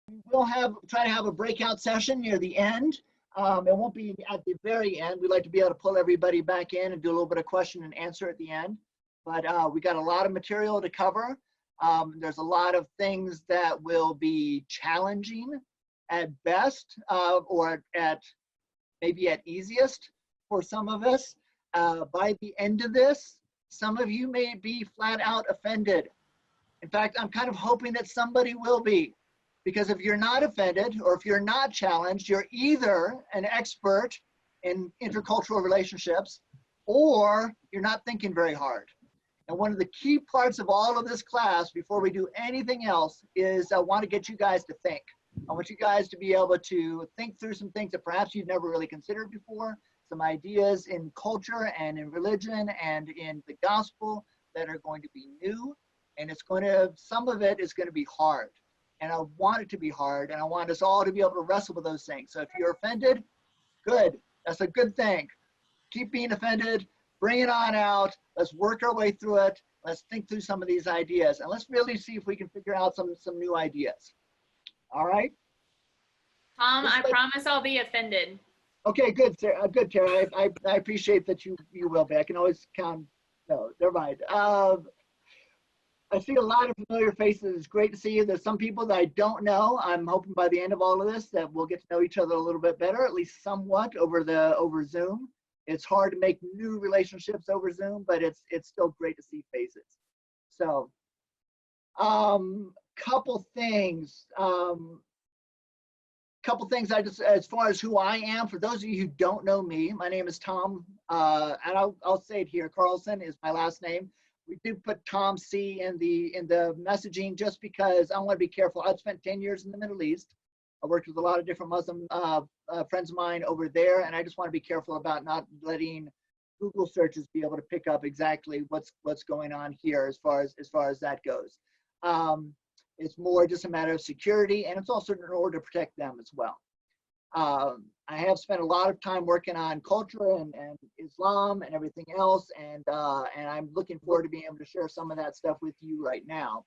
We'll try to have a breakout session near the end. It won't be at the very end. We'd like to be able to pull everybody back in and do a little bit of question and answer at the end. But we got a lot of material to cover. There's a lot of things that will be challenging at best, or at maybe at easiest for some of us. By the end of this, some of you may be flat out offended. In fact, I'm kind of hoping that somebody will be, because if you're not offended or if you're not challenged, you're either an expert in intercultural relationships or you're not thinking very hard. And one of the key parts of all of this class, before we do anything else, is I want to get you guys to think. I want you guys to be able to think through some things that perhaps you've never really considered before, some ideas in culture and in religion and in the gospel that are going to be new. And some of it is going to be hard. And I want it to be hard, and I want us all to be able to wrestle with those things. So if you're offended, good. That's a good thing. Keep being offended. Bring it on out. Let's work our way through it. Let's think through some of these ideas, and let's really see if we can figure out some new ideas. All right? Tom, I promise I'll be offended. Okay, good, Sarah. Good, Tara. I appreciate that you will be. I can always count. No, never mind. I see a lot of familiar faces. It's great to see you. There's some people that I don't know. I'm hoping by the end of all of this that we'll get to know each other a little bit better, at least somewhat over Zoom. It's hard to make new relationships over Zoom, but it's still great to see faces. So, couple things I just, as far as who I am, for those of you who don't know me, my name is Tom, and I'll say it here, Carlson is my last name. We did put Tom C in the messaging just because I want to be careful. I've spent 10 years in the Middle East. I worked with a lot of different Muslim friends of mine over there, and I just want to be careful about not letting Google searches be able to pick up exactly what's going on here as far as that goes. It's more just a matter of security, and it's also in order to protect them as well. I have spent a lot of time working on culture and Islam and everything else, and I'm looking forward to being able to share some of that stuff with you right now.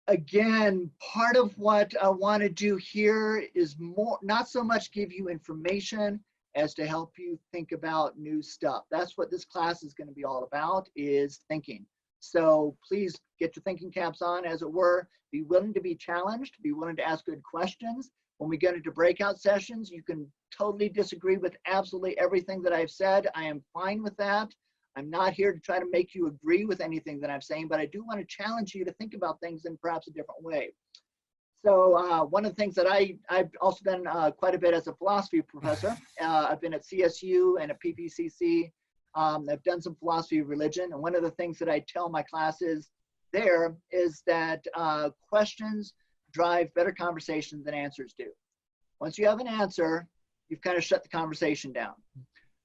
Again, part of what I want to do here is not so much give you information as to help you think about new stuff. That's what this class is going to be all about, is thinking. So please get your thinking caps on, as it were. Be willing to be challenged, be willing to ask good questions. When we get into breakout sessions, you can totally disagree with absolutely everything that I've said. I am fine with that. I'm not here to try to make you agree with anything that I'm saying, but I do want to challenge you to think about things in perhaps a different way. So one of the things that I've also done quite a bit as a philosophy professor. I've been at CSU and at PPCC. I've done some philosophy of religion, and one of the things that I tell my classes there is that questions drive better conversation than answers do. Once you have an answer, you've kind of shut the conversation down.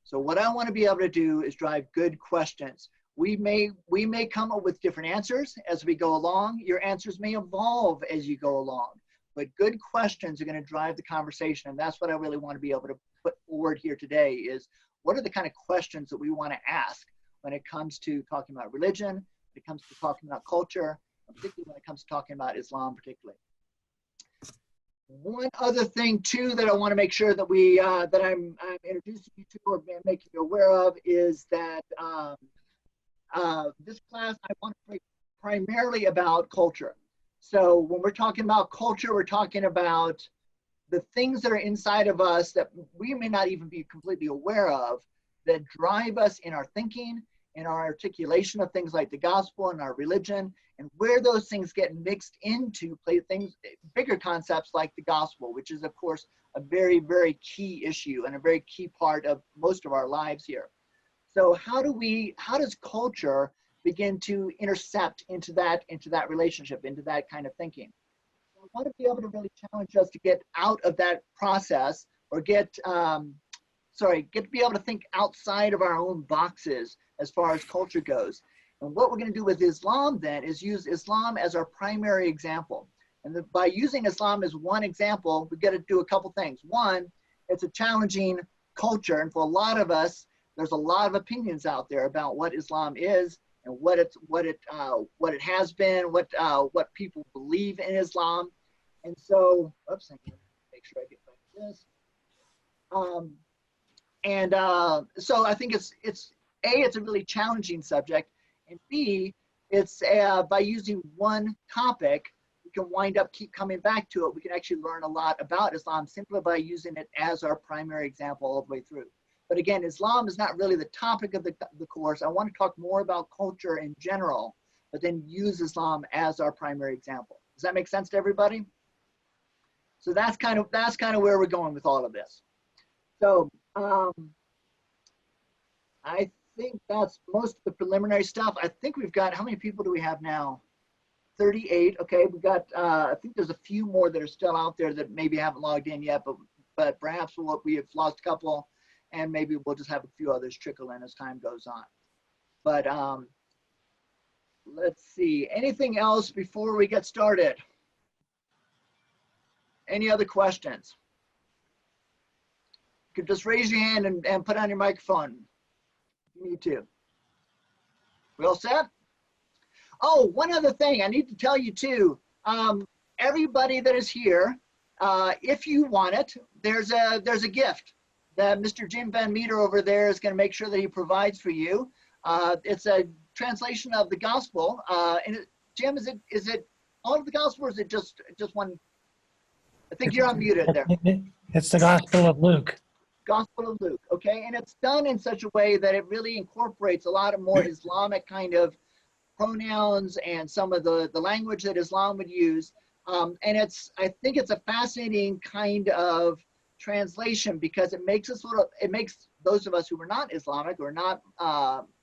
So what I want to be able to do is drive good questions. We may come up with different answers as we go along. Your answers may evolve as you go along, but good questions are going to drive the conversation, and that's what I really want to be able to put forward here today, is what are the kind of questions that we want to ask when it comes to talking about religion, when it comes to talking about culture, and particularly when it comes to talking about Islam particularly. One other thing too that I want to make sure that that I'm introducing you to or making you aware of is that this class I want to talk primarily about culture. So when we're talking about culture, we're talking about the things that are inside of us that we may not even be completely aware of, that drive us in our thinking, in our articulation of things like the gospel and our religion, and where those things get mixed into bigger concepts like the gospel, which is of course a very, very key issue and a very key part of most of our lives here. So how does culture begin to intercept into that relationship, into that kind of thinking? I want to be able to really challenge us to get out of that process, or get to be able to think outside of our own boxes as far as culture goes. And what we're going to do with Islam then is use Islam as our primary example. And by using Islam as one example, we've got to do a couple things. One, it's a challenging culture, and for a lot of us, there's a lot of opinions out there about what Islam is and what it has been, what people believe in Islam. And so, oops, I can make sure I get back to this. So I think it's a really challenging subject, and B, it's by using one topic, we can wind up keep coming back to it. We can actually learn a lot about Islam simply by using it as our primary example all the way through. But again, Islam is not really the topic of the course. I want to talk more about culture in general, but then use Islam as our primary example. Does that make sense to everybody? So that's kind of where we're going with all of this. So I think that's most of the preliminary stuff. I think we've got, how many people do we have now? 38. Okay, we got, I think there's a few more that are still out there that maybe haven't logged in yet, but perhaps we have lost a couple, and maybe we'll just have a few others trickle in as time goes on. But let's see, anything else before we get started? Any other questions? You could just raise your hand and put on your microphone. You need to. We all set? Oh, one other thing I need to tell you too. Everybody that is here, if you want it, there's a gift that Mr. Jim Van Meter over there is going to make sure that he provides for you. It's a translation of the gospel. And Jim, is it all of the gospel, or is it just one? I think you're unmuted there. It's the Gospel of Luke. Gospel of Luke, okay? And it's done in such a way that it really incorporates a lot of more Islamic kind of pronouns and some of the language that Islam would use. And I think it's a fascinating kind of translation, because it makes those of us who are not Islamic or not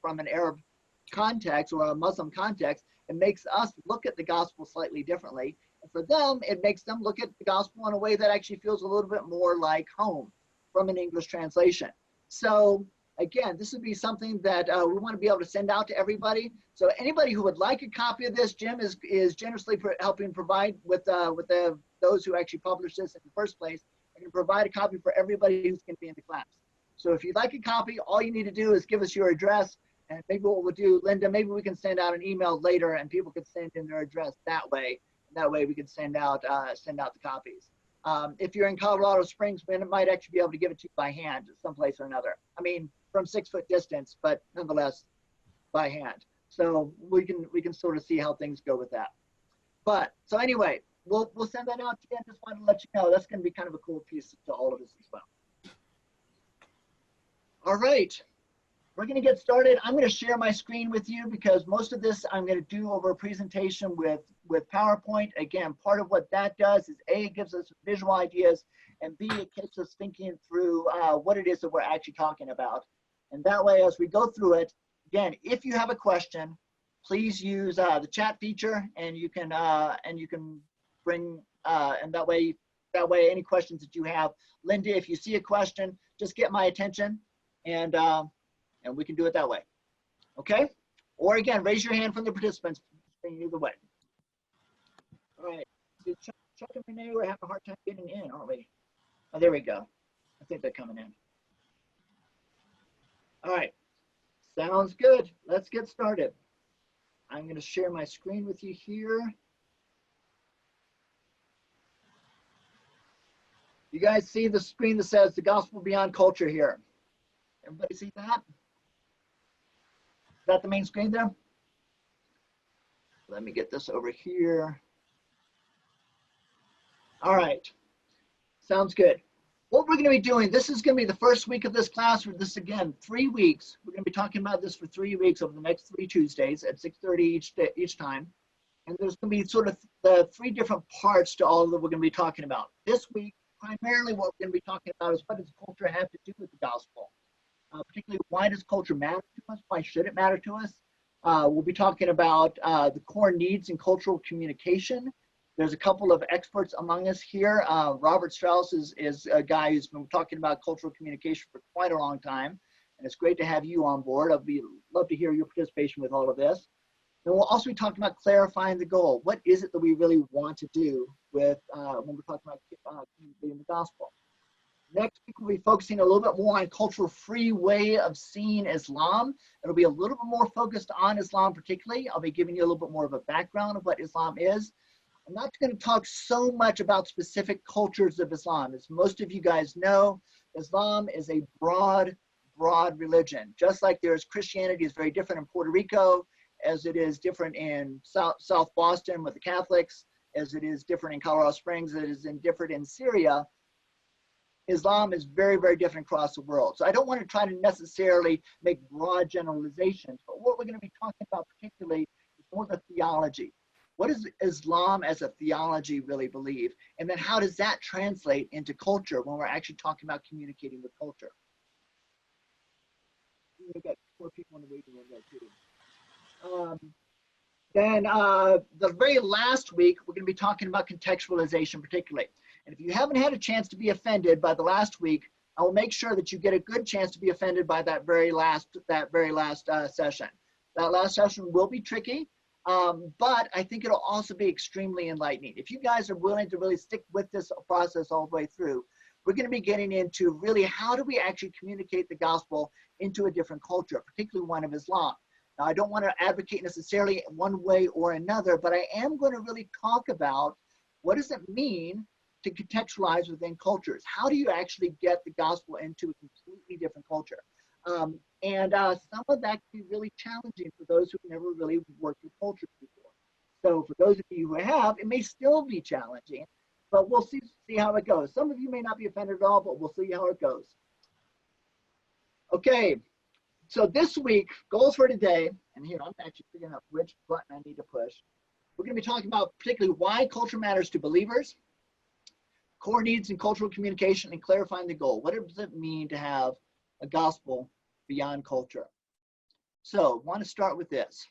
from an Arab context or a Muslim context, it makes us look at the gospel slightly differently. And for them, it makes them look at the gospel in a way that actually feels a little bit more like home from an English translation. So again, this would be something that we want to be able to send out to everybody. So anybody who would like a copy of this, Jim is generously helping provide with those who actually published this in the first place. I can provide a copy for everybody who's going to be in the class. So if you'd like a copy, all you need to do is give us your address, and maybe what we'll do, Linda, maybe we can send out an email later and people can send in their address that way. That way we can send out the copies. If you're in Colorado Springs, we might actually be able to give it to you by hand someplace or another. I mean, from 6 foot distance, but nonetheless by hand. So we can sort of see how things go with that. But so anyway, we'll send that out to you. I just wanted to let you know that's going to be kind of a cool piece to all of us as well. All right, we're going to get started. I'm going to share my screen with you because most of this I'm going to do over a presentation with PowerPoint. Again, part of what that does is A, it gives us visual ideas, and B, it keeps us thinking through what it is that we're actually talking about. And that way, as we go through it, again, if you have a question, please use the chat feature, and you can bring and that way any questions that you have, Linda, if you see a question, just get my attention, and we can do it that way. Okay? Or again, raise your hand from the participants. Either way. All right. Chuck and Renee, we're having a hard time getting in, aren't we? Oh, there we go. I think they're coming in. All right. Sounds good. Let's get started. I'm going to share my screen with you here. You guys see the screen that says the Gospel Beyond Culture here? Everybody see that? Is that the main screen there? Let me get this over here. All right. Sounds good. What we're going to be doing, this is going to be the first week of this class. This, again, 3 weeks. We're going to be talking about this for 3 weeks over the next 3 Tuesdays at 6:30 each time. And there's going to be sort of the 3 different parts to all that we're going to be talking about. This week, primarily what we're going to be talking about is what does culture have to do with the gospel? Particularly, why does culture matter to us? Why should it matter to us? We'll be talking about the core needs in cultural communication. There's a couple of experts among us here. Robert Strauss is a guy who's been talking about cultural communication for quite a long time. And it's great to have you on board. Love to hear your participation with all of this. And we'll also be talking about clarifying the goal. What is it that we really want to do with when we're talking about communicating the gospel? Next week, we'll be focusing a little bit more on cultural-free way of seeing Islam. It'll be a little bit more focused on Islam particularly. I'll be giving you a little bit more of a background of what Islam is. I'm not going to talk so much about specific cultures of Islam. As most of you guys know, Islam is a broad religion. Just like there's Christianity is very different in Puerto Rico, as it is different in South Boston with the Catholics, as it is different in Colorado Springs, as it is different in Syria. Islam is very, very different across the world. So I don't want to try to necessarily make broad generalizations, but what we're going to be talking about particularly is more the theology. What does Islam as a theology really believe? And then how does that translate into culture when we're actually talking about communicating with culture? We've got 4 people in the waiting room there too. Then the very last week, we're going to be talking about contextualization particularly. And if you haven't had a chance to be offended by the last week, I will make sure that you get a good chance to be offended by that very last session. That last session will be tricky, but I think it'll also be extremely enlightening. If you guys are willing to really stick with this process all the way through, we're going to be getting into really how do we actually communicate the gospel into a different culture, particularly one of Islam. Now, I don't want to advocate necessarily one way or another, but I am going to really talk about what does it mean to contextualize within cultures. How do you actually get the gospel into a completely different culture? Some of that can be really challenging for those who've never really worked with cultures before. So for those of you who have, it may still be challenging, but we'll see how it goes. Some of you may not be offended at all, but we'll see how it goes. Okay, so this week, goals for today, and here I'm actually figuring out which button I need to push. We're going to be talking about particularly why culture matters to believers, core needs in cultural communication, and clarifying the goal. What does it mean to have a gospel beyond culture? So I want to start with this.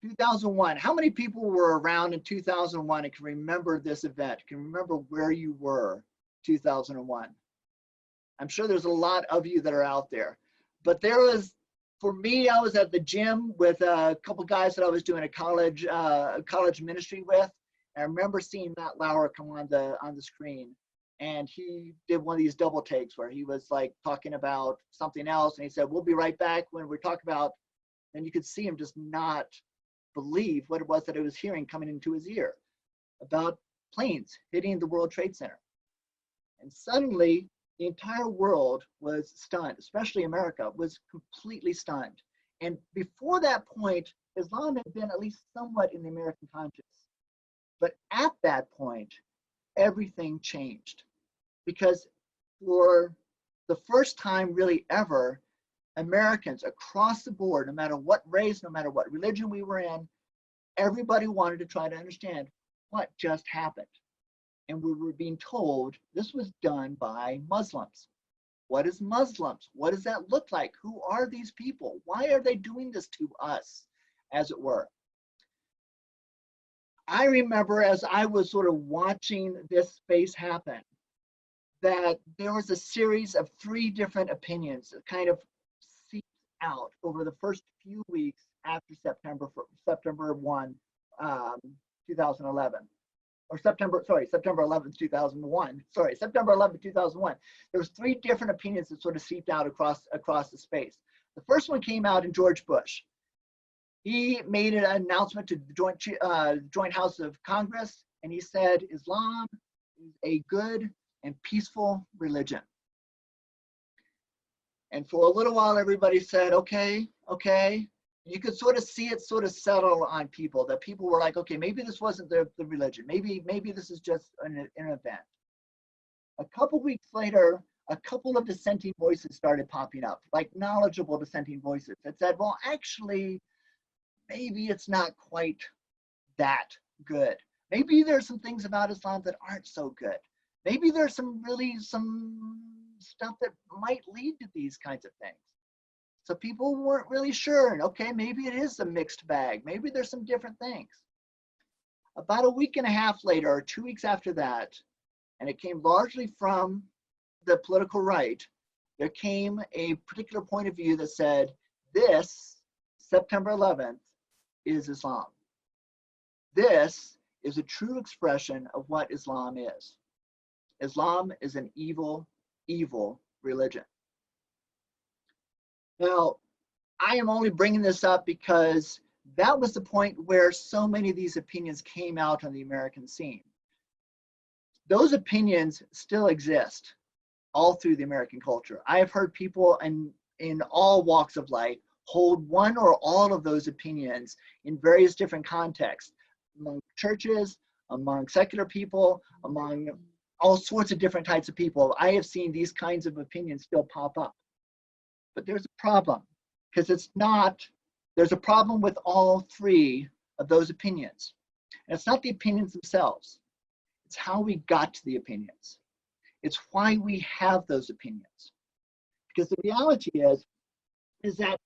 2001, how many people were around in 2001 and can remember this event, can remember where you were 2001? I'm sure there's a lot of you that are out there, but there was, for me, I was at the gym with a couple guys that I was doing a college ministry with. I remember seeing Matt Lauer come on the screen, and he did one of these double takes where he was like talking about something else, and he said, "We'll be right back when we talk about," and you could see him just not believe what it was that he was hearing coming into his ear about planes hitting the World Trade Center. And suddenly, the entire world was stunned, especially America was completely stunned. And before that point, Islam had been at least somewhat in the American conscience. But at that point, everything changed, because for the first time really ever, Americans across the board, no matter what race, no matter what religion we were in, everybody wanted to try to understand what just happened. And we were being told this was done by Muslims. What is Muslims? What does that look like? Who are these people? Why are they doing this to us, as it were? I remember as I was sort of watching this space happen, that there was a series of 3 different opinions that kind of seeped out over the first few weeks after September 1, 2011. Or September 11th, 2001. September 11th, 2001. There was 3 different opinions that sort of seeped out across the space. The first one came out in George Bush. He made an announcement to the Joint House of Congress, and he said, Islam is a good and peaceful religion. And for a little while, everybody said, okay. You could sort of see it sort of settle on people, that people were like, okay, maybe this wasn't the religion. Maybe this is just an event. A couple weeks later, a couple of dissenting voices started popping up, like knowledgeable dissenting voices that said, well, actually, maybe it's not quite that good. Maybe there's some things about Islam that aren't so good. Maybe there's some stuff that might lead to these kinds of things. So people weren't really sure. And okay, maybe it is a mixed bag. Maybe there's some different things. About a week and a half later, or 2 weeks after that, and it came largely from the political right, there came a particular point of view that said, this September 11th is Islam. This is a true expression of what Islam is. Islam is an evil, evil religion. Now, I am only bringing this up because that was the point where so many of these opinions came out on the American scene. Those opinions still exist all through the American culture. I have heard people in all walks of life hold one or all of those opinions in various different contexts, among churches, among secular people, among all sorts of different types of people. I have seen these kinds of opinions still pop up. But there's a problem, because there's a problem with all three of those opinions. And it's not the opinions themselves. It's how we got to the opinions. It's why we have those opinions. Because the reality is that,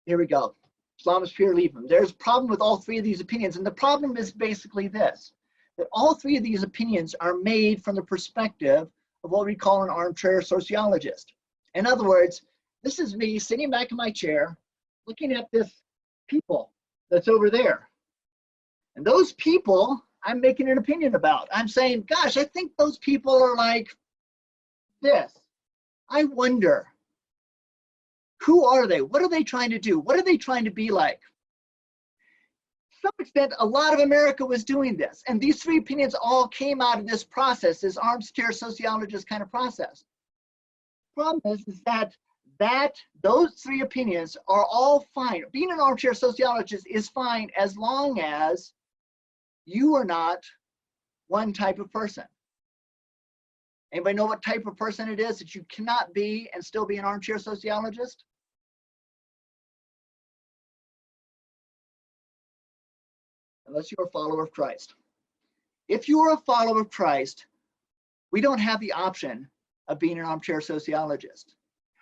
here we go, Islam is pure evil. There's a problem with all three of these opinions. And the problem is basically this, that all three of these opinions are made from the perspective of what we call an armchair sociologist. In other words, this is me sitting back in my chair, looking at this people that's over there. And those people, I'm making an opinion about. I'm saying, gosh, I think those people are like this. I wonder, who are they? What are they trying to do? What are they trying to be like? To some extent, a lot of America was doing this. And these three opinions all came out of this process, this armchair sociologist kind of process. The problem is that those three opinions are all fine. Being an armchair sociologist is fine as long as you are not one type of person. Anybody know what type of person it is that you cannot be and still be an armchair sociologist? Unless you're a follower of Christ. If you are a follower of Christ, we don't have the option of being an armchair sociologist.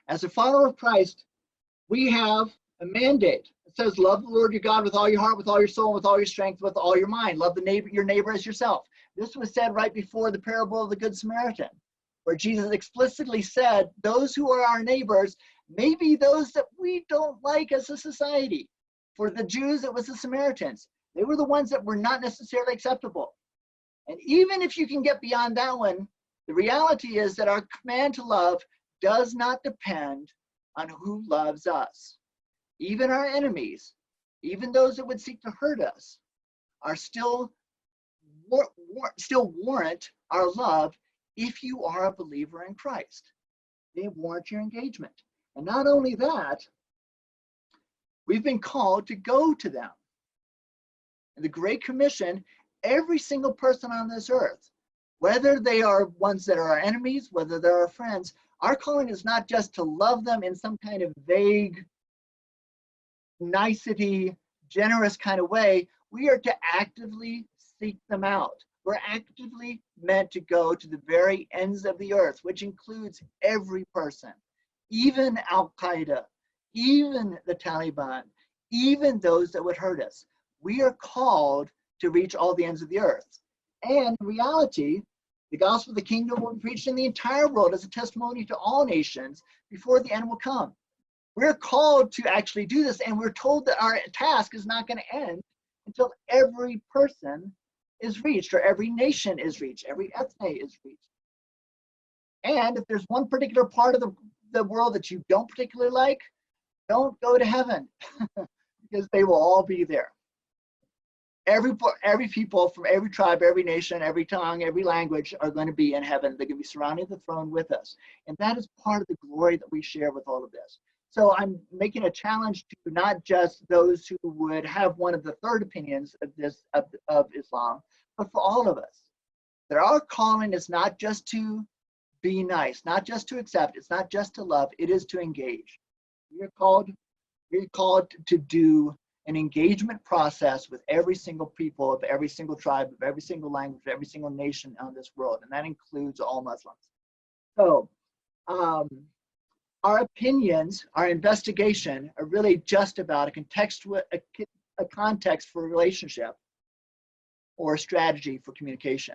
As a follower of Christ, we have a mandate. It says, love the Lord your God with all your heart, with all your soul, with all your strength, with all your mind. Love your neighbor as yourself. This was said right before the parable of the Good Samaritan, where Jesus explicitly said, those who are our neighbors may be those that we don't like as a society. For the Jews, it was the Samaritans. They were the ones that were not necessarily acceptable. And even if you can get beyond that one, the reality is that our command to love does not depend on who loves us. Even our enemies, even those that would seek to hurt us, are still warrant our love if you are a believer in Christ. They warrant your engagement. And not only that, we've been called to go to them. In the Great Commission, every single person on this earth, whether they are ones that are our enemies, whether they're our friends, our calling is not just to love them in some kind of vague, nicety, generous kind of way. We are to actively seek them out. We're actively meant to go to the very ends of the earth, which includes every person, even Al-Qaeda, even the Taliban, even those that would hurt us. We are called to reach all the ends of the earth. And in reality, the gospel of the kingdom will be preached in the entire world as a testimony to all nations before the end will come. We're called to actually do this, and we're told that our task is not going to end until every person is reached, or every nation is reached, every ethne is reached. And if there's one particular part of the world that you don't particularly like, don't go to heaven because they will all be there. Every people from every tribe, every nation, every tongue, every language are going to be in heaven. They're going to be surrounding the throne with us. And that is part of the glory that we share with all of this. So I'm making a challenge to not just those who would have one of the third opinions of this of Islam, but for all of us. That our calling is not just to be nice, not just to accept, it's not just to love, it is to engage. We're called to do an engagement process with every single people of every single tribe, of every single language, of every single nation on this world, and that includes all Muslims. So our opinions, our investigation are really just about a context for a relationship or a strategy for communication.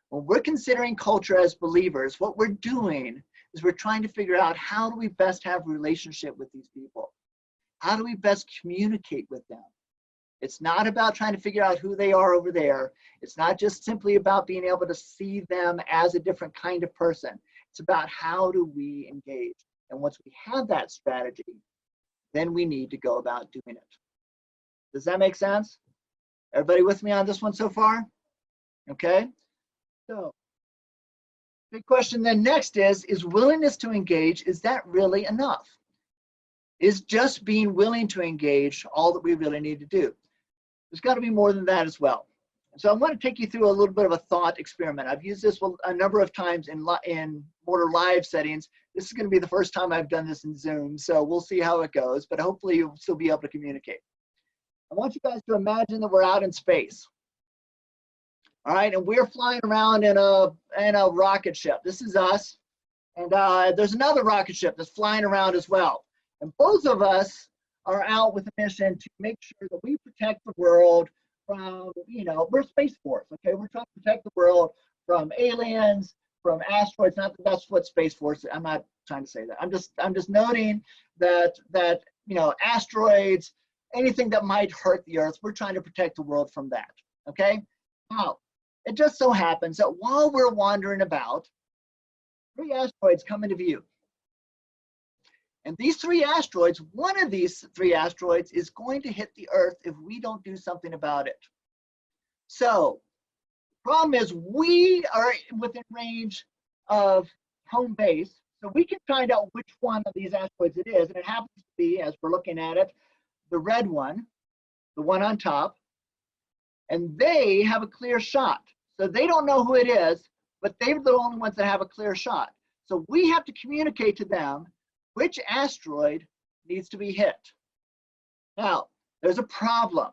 When we're considering culture as believers, what we're doing is we're trying to figure out how do we best have a relationship with these people? How do we best communicate with them? It's not about trying to figure out who they are over there. It's not just simply about being able to see them as a different kind of person. It's about how do we engage. And once we have that strategy, then we need to go about doing it. Does that make sense? Everybody with me on this one so far? Okay. So, big question then next is willingness to engage, is that really enough? Is just being willing to engage all that we really need to do? There's got to be more than that as well. So I want to take you through a little bit of a thought experiment. I've used this a number of times in more live settings. This is going to be the first time I've done this in Zoom, so we'll see how it goes, but hopefully you'll still be able to communicate. I want you guys to imagine that we're out in space. All right, and we're flying around in a rocket ship. This is us, and there's another rocket ship that's flying around as well. And both of us are out with a mission to make sure that we protect the world from, we're Space Force, okay? We're trying to protect the world from aliens, from asteroids. Not that that's what Space Force, I'm not trying to say that. I'm just noting that asteroids, anything that might hurt the Earth, we're trying to protect the world from that, okay? Now, it just so happens that while we're wandering about, 3 asteroids come into view. And these 3 asteroids, one of these 3 asteroids is going to hit the Earth if we don't do something about it. So, the problem is we are within range of home base, so we can find out which one of these asteroids it is, and it happens to be, as we're looking at it, the red one, the one on top, and they have a clear shot. So they don't know who it is, but they're the only ones that have a clear shot. So we have to communicate to them which asteroid needs to be hit. Now, there's a problem.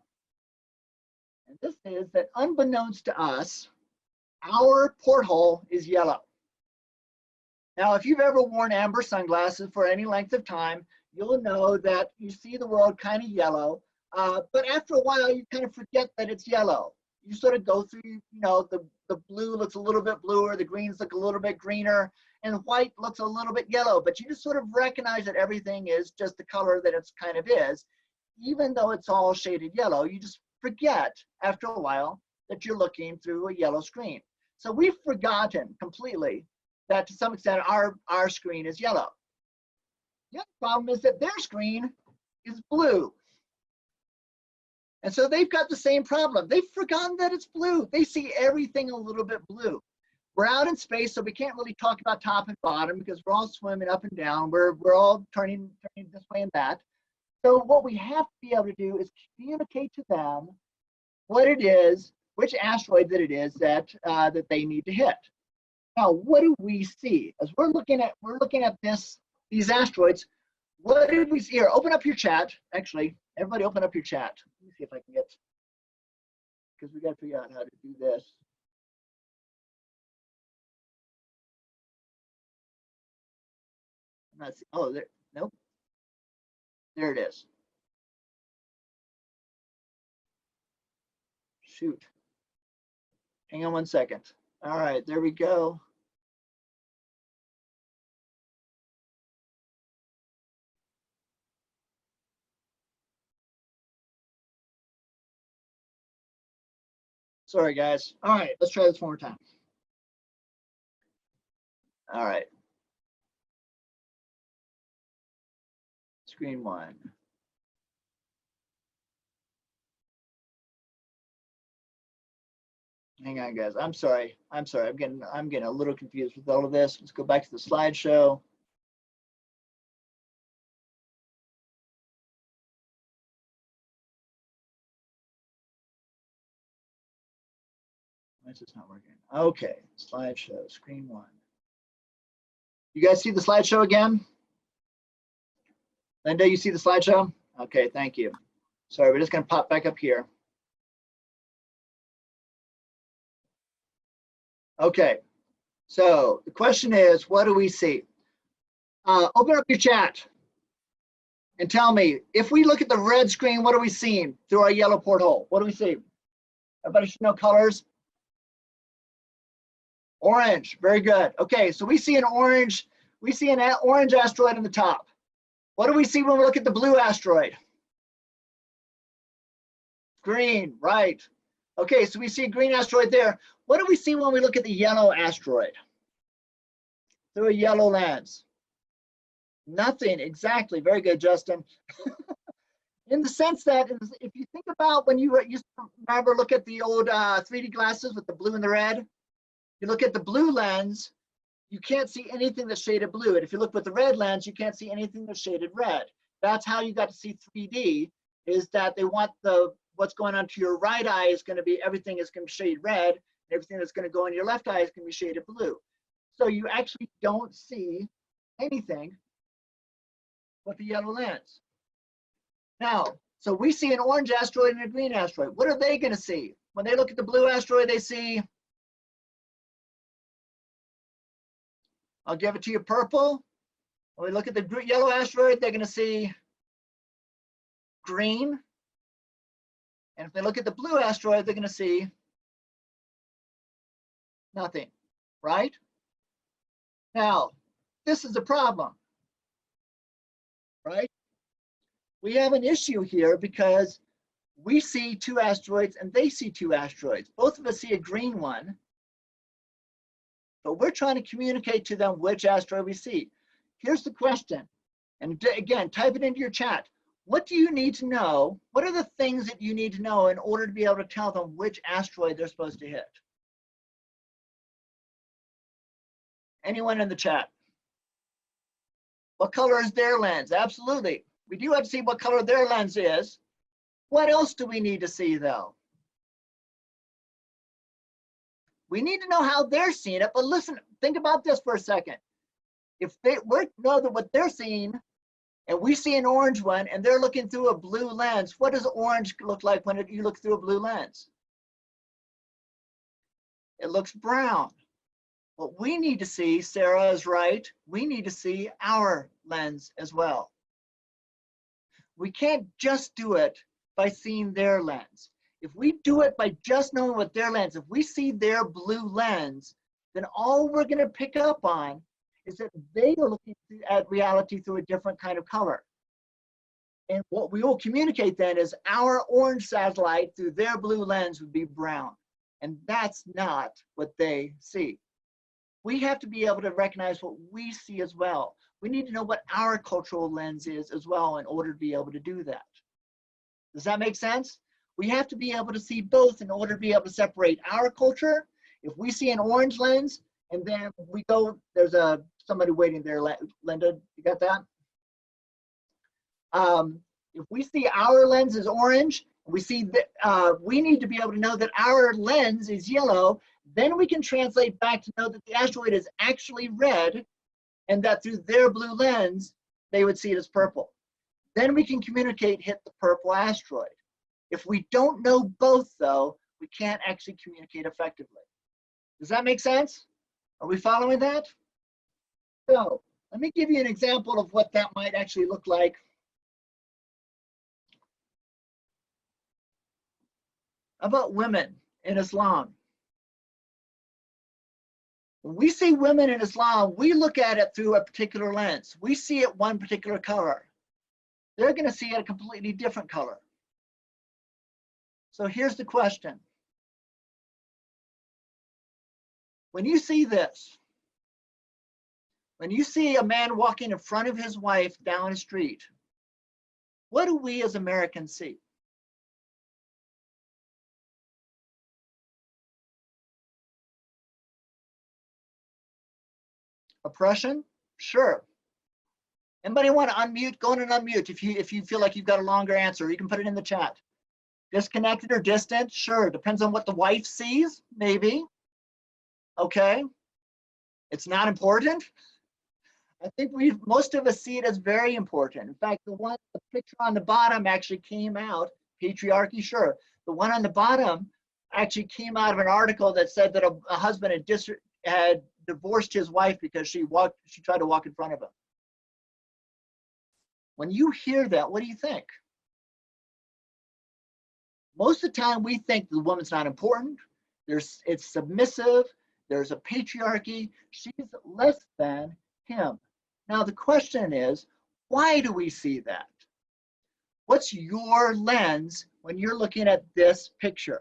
And this is that unbeknownst to us, our porthole is yellow. Now, if you've ever worn amber sunglasses for any length of time, you'll know that you see the world kind of yellow, but after a while, you kind of forget that it's yellow. You sort of go through, the blue looks a little bit bluer, the greens look a little bit greener, and white looks a little bit yellow, but you just sort of recognize that everything is just the color that it's kind of is. Even though it's all shaded yellow, you just forget after a while that you're looking through a yellow screen. So we've forgotten completely that to some extent our screen is yellow. The other problem is that their screen is blue. And so they've got the same problem. They've forgotten that it's blue. They see everything a little bit blue. We're out in space, so we can't really talk about top and bottom because we're all swimming up and down. We're all turning this way and that. So what we have to be able to do is communicate to them what it is, which asteroid that it is that they need to hit. Now, what do we see as we're looking at these asteroids? What did we see here? Open up your chat. Actually, everybody, open up your chat. Let me see if I can get, because we got to figure out how to do this. I'm not. Oh, there. Nope. There it is. Shoot. Hang on one second. All right, there we go. Sorry, guys. All right, let's try this one more time. All right. Screen 1. Hang on, guys. I'm sorry. I'm getting a little confused with all of this. Let's go back to the slideshow. Why is this not working? Okay, slideshow, screen 1. You guys see the slideshow again? Linda, you see the slideshow? Okay, thank you. Sorry, we're just going to pop back up here. Okay, so the question is, what do we see? Open up your chat and tell me, if we look at the red screen, what are we seeing through our yellow porthole? What do we see? Everybody should know colors. Orange, very good. Okay, so we see an orange asteroid on the top. What do we see when we look at the blue asteroid? Green, right. Okay, so we see a green asteroid there. What do we see when we look at the yellow asteroid? Through a yellow lens. Nothing, exactly. Very good, Justin. In the sense that if you think about when you used to remember, look at the old 3D glasses with the blue and the red. You look at the blue lens, you can't see anything that's shaded blue. And if you look with the red lens, you can't see anything that's shaded red. That's how you got to see 3D, is that they want what's going on to your right eye is going to be, everything is going to be shaded red, and everything that's going to go in your left eye is going to be shaded blue. So you actually don't see anything with the yellow lens. Now, so we see an orange asteroid and a green asteroid. What are they going to see? When they look at the blue asteroid, they see, I'll give it to you, purple. When we look at the yellow asteroid, they're going to see green. And if they look at the blue asteroid, they're going to see nothing, right? Now, this is a problem, right? We have an issue here because we see two asteroids and they see two asteroids. Both of us see a green one, but we're trying to communicate to them which asteroid we see. Here's the question, and again, type it into your chat. What do you need to know? What are the things that you need to know in order to be able to tell them which asteroid they're supposed to hit? Anyone in the chat? What color is their lens? Absolutely. We do have to see what color their lens is. What else do we need to see though? We need to know how they're seeing it, but listen, think about this for a second. If we know that what they're seeing, and we see an orange one, and they're looking through a blue lens, what does orange look like when you look through a blue lens? It looks brown. What we need to see, Sarah is right, we need to see our lens as well. We can't just do it by seeing their lens. If we do it by just knowing what their lens, if we see their blue lens, then all we're going to pick up on is that they are looking at reality through a different kind of color. And what we will communicate then is our orange satellite through their blue lens would be brown. And that's not what they see. We have to be able to recognize what we see as well. We need to know what our cultural lens is as well in order to be able to do that. Does that make sense? We have to be able to see both in order to be able to separate our culture. If we see an orange lens and then we go, there's somebody waiting there, Linda, you got that? If we see our lens is orange, we see that we need to be able to know that our lens is yellow, then we can translate back to know that the asteroid is actually red and that through their blue lens, they would see it as purple. Then we can communicate, hit the purple asteroid. If we don't know both though, we can't actually communicate effectively. Does that make sense? Are we following that? So let me give you an example of what that might actually look like. About women in Islam. When we see women in Islam, we look at it through a particular lens. We see it one particular color. They're going to see it a completely different color. So here's the question. When you see this, when you see a man walking in front of his wife down a street, what do we as Americans see? Oppression? Sure. Anybody want to unmute? Go in and unmute if you feel like you've got a longer answer. You can put it in the chat. Disconnected or distant? Sure. Depends on what the wife sees, maybe. Okay. It's not important. I think most of us see it as very important. In fact, the picture on the bottom actually came out, patriarchy, sure. The one on the bottom actually came out of an article that said that a husband had divorced his wife because she tried to walk in front of him. When you hear that, what do you think? Most of the time we think the woman's not important. It's submissive. There's a patriarchy. She's less than him. Now the question is, why do we see that? What's your lens when you're looking at this picture?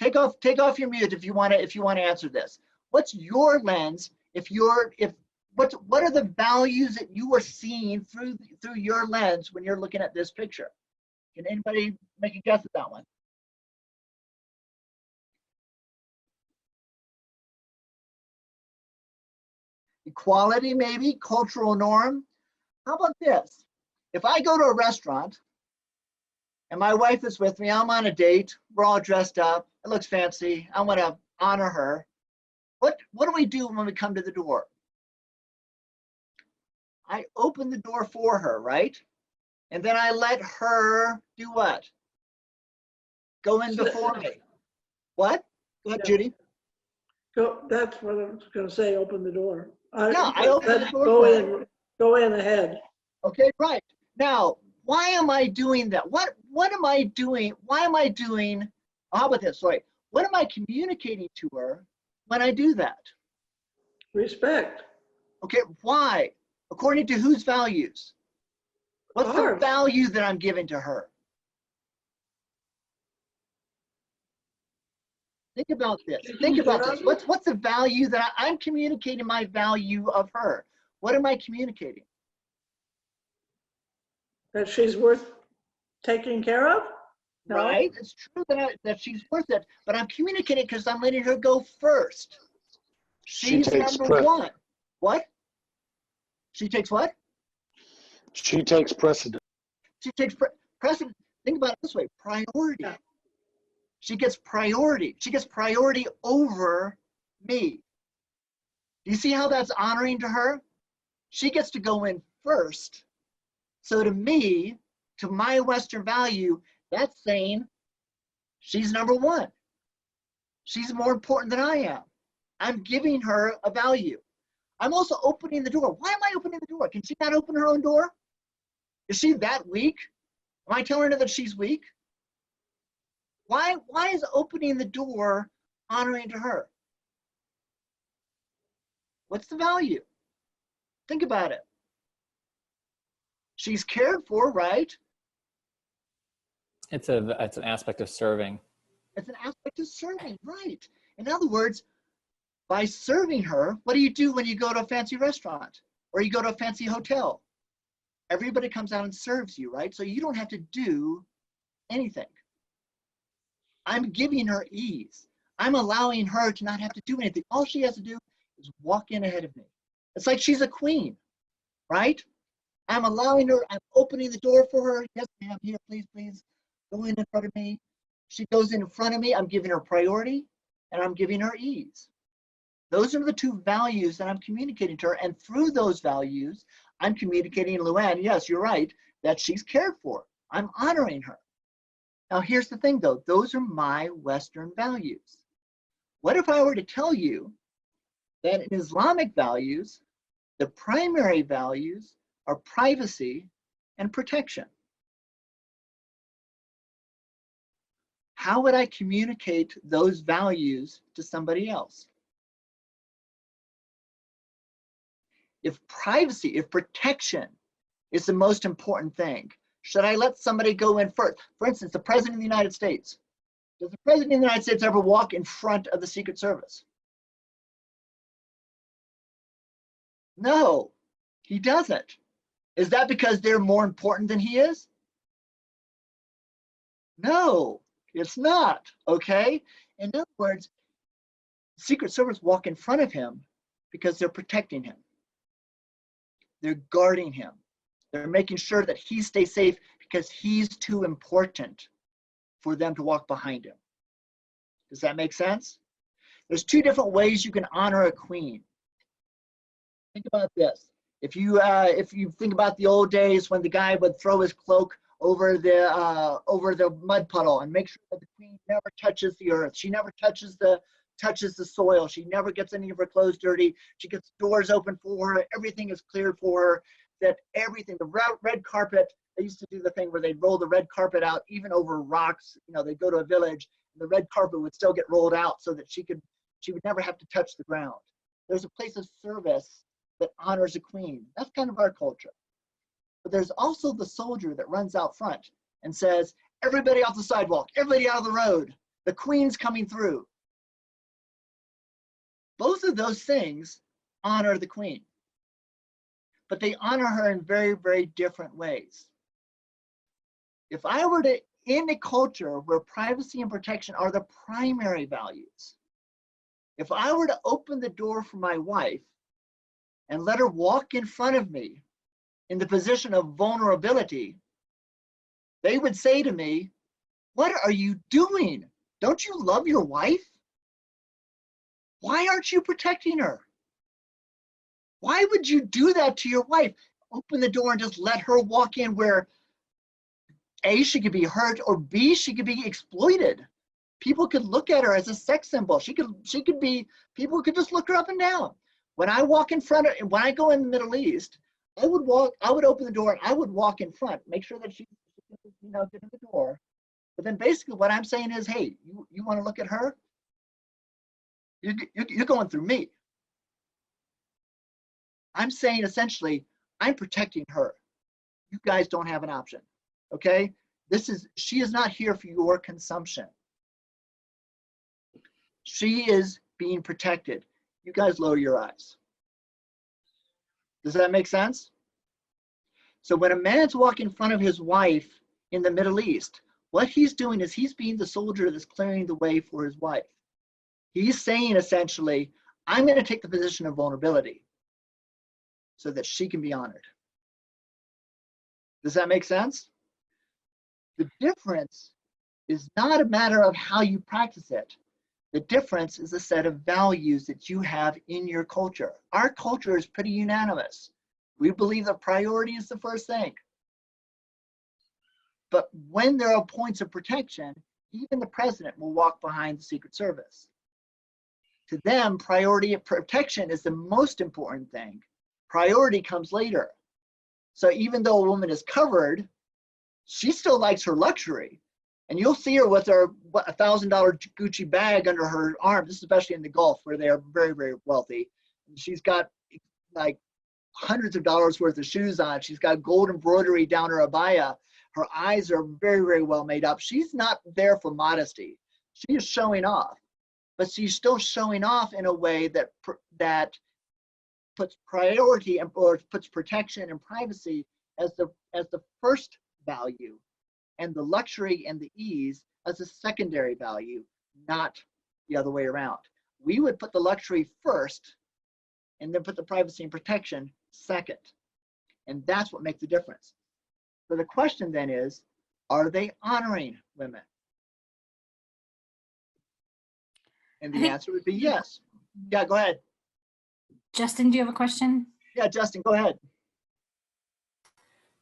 Take off your mute if you want to answer this. What's your lens what are the values that you are seeing through your lens when you're looking at this picture? Can anybody make a guess at that one? Equality, maybe, cultural norm. How about this? If I go to a restaurant and my wife is with me, I'm on a date, we're all dressed up, it looks fancy, I want to honor her. What do we do when we come to the door? I open the door for her, right? And then I let her do what? Go in before me. What? Go ahead, Yeah. Judy. That's what I was going to say, open the door. Yeah, I open the door Go for in, go in ahead. Okay, right. Now, why am I doing that? What am I doing? Why am I doing, how about this? Sorry. What am I communicating to her when I do that? Respect. Okay, why? According to whose values? What's the Ours. value that I'm giving to her? Think about this. Think about this. What's the value that I'm communicating my value of her? What am I communicating? That she's worth taking care of? No. Right? It's true that she's worth it, but I'm communicating because I'm letting her go first. She She's takes number one. What? She takes what? She takes precedent. She takes precedent. Think about it this way, priority. Yeah. She gets priority. She gets priority over me. Do you see how that's honoring to her? She gets to go in first. So to me, to my Western value, that's saying she's number one. She's more important than I am. I'm giving her a value. I'm also opening the door. Why am I opening the door? Can she not open her own door? Is she that weak? Am I telling her that she's weak? Why is opening the door honoring to her? What's the value? Think about it. She's cared for, right? It's an aspect of serving. It's an aspect of serving, right? In other words, by serving her, what do you do when you go to a fancy restaurant or you go to a fancy hotel? Everybody comes out and serves you, right? So you don't have to do anything. I'm giving her ease. I'm allowing her to not have to do anything. All she has to do is walk in ahead of me. It's like she's a queen, right? I'm allowing her, I'm opening the door for her. Yes, ma'am, here, please, please, go in front of me. She goes in front of me, I'm giving her priority, and I'm giving her ease. Those are the two values that I'm communicating to her, and through those values, I'm communicating, Luann, yes, you're right, that she's cared for. I'm honoring her. Now, here's the thing, though. Those are my Western values. What if I were to tell you that in Islamic values, the primary values are privacy and protection? How would I communicate those values to somebody else? If privacy, if protection is the most important thing, should I let somebody go in first? For instance, the President of the United States. Does the President of the United States ever walk in front of the Secret Service? No, he doesn't. Is that because they're more important than he is? No, it's not, okay? In other words, Secret Service walk in front of him because they're protecting him. They're guarding him. They're making sure that he stays safe because he's too important for them to walk behind him. Does that make sense? There's two different ways you can honor a queen. Think about this. If you think about the old days when the guy would throw his cloak over the mud puddle and make sure that the queen never touches the earth. She never touches the soil. She never gets any of her clothes dirty. She gets doors open for her. Everything is cleared for her. That everything, the red carpet, they used to do the thing where they'd roll the red carpet out even over rocks. You know, they'd go to a village and the red carpet would still get rolled out so that she would never have to touch the ground. There's a place of service that honors a queen. That's kind of our culture. but there's also the soldier that runs out front and says, everybody off the sidewalk, everybody out of the road, the queen's coming through. Both of those things honor the queen, but they honor her in very, very different ways. If I were to, in a culture where privacy and protection are the primary values, if I were to open the door for my wife and let her walk in front of me in the position of vulnerability, they would say to me, what are you doing? Don't you love your wife? Why aren't you protecting her? Why would you do that to your wife? Open the door and just let her walk in where A, she could be hurt, or B, she could be exploited. People could look at her as a sex symbol. She could be, people could just look her up and down. When I walk in front of, when I go in the Middle East, I would open the door and I would walk in front, make sure that she you know, get in the door. But then basically what I'm saying is, hey, you want to look at her? You're going through me. I'm saying essentially, I'm protecting her. You guys don't have an option, okay? She is not here for your consumption. She is being protected. You guys lower your eyes. Does that make sense? So when a man's walking in front of his wife in the Middle East, what he's doing is he's being the soldier that's clearing the way for his wife. He's saying essentially, I'm going to take the position of vulnerability so that she can be honored. Does that make sense? The difference is not a matter of how you practice it. The difference is a set of values that you have in your culture. Our culture is pretty unanimous. We believe that priority is the first thing. But when there are points of protection, even the president will walk behind the Secret Service. To them, priority of protection is the most important thing. Priority comes later. So even though a woman is covered, she still likes her luxury. And you'll see her with her $1,000 Gucci bag under her arm, especially in the Gulf where they are very, very wealthy. And she's got like hundreds of dollars worth of shoes on. She's got gold embroidery down her abaya. Her eyes are very, very well made up. She's not there for modesty. She is showing off, but she's still showing off in a way that puts priority or puts protection and privacy as the first value, and the luxury and the ease as a secondary value, not the other way around. We would put the luxury first and then put the privacy and protection second. And that's what makes the difference. So the question then is, are they honoring women? And the answer would be yes. Yeah, go ahead. Justin, do you have a question? Yeah, Justin, go ahead.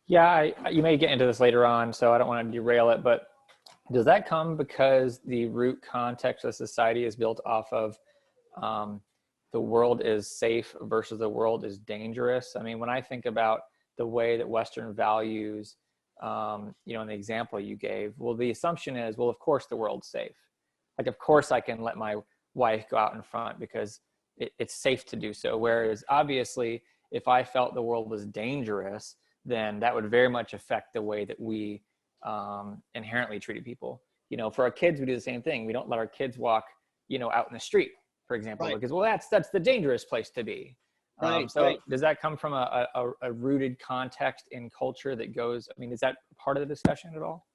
Yeah, you may get into this later on, so I don't want to derail it, but does that come because the root context of society is built off of the world is safe versus the world is dangerous? I mean, when I think about the way that Western values, you know, in the example you gave, well, the assumption is, well, of course the world's safe. Like, of course I can let my wife go out in front because it's safe to do so. Whereas obviously, if I felt the world was dangerous, then that would very much affect the way that we inherently treat people. You know, for our kids, we do the same thing. We don't let our kids walk, you know, out in the street, for example, because, well, that's the dangerous place to be. So does that come from a rooted context in culture that goes, I mean, is that part of the discussion at all?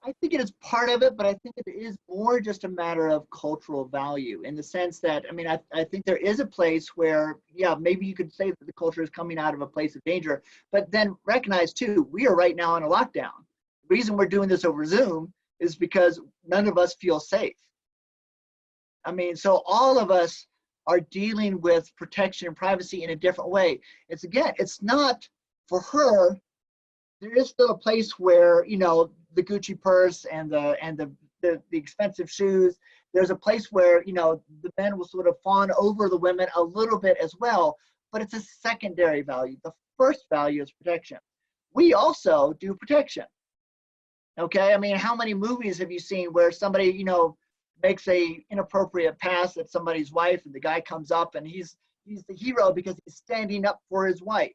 I think it is part of it, but I think it is more just a matter of cultural value in the sense that, I mean, I think there is a place where, yeah, maybe you could say that the culture is coming out of a place of danger, but then recognize too, we are right now in a lockdown. The reason we're doing this over Zoom is because none of us feel safe. I mean, so all of us are dealing with protection and privacy in a different way. It's, again, it's not for her. There is still a place where, you know, the Gucci purse and the expensive shoes, there's a place where, you know, the men will sort of fawn over the women a little bit as well, but it's a secondary value. The first value is protection. We also do protection. Okay, I mean, how many movies have you seen where somebody, you know, makes a inappropriate pass at somebody's wife and the guy comes up and he's the hero because he's standing up for his wife?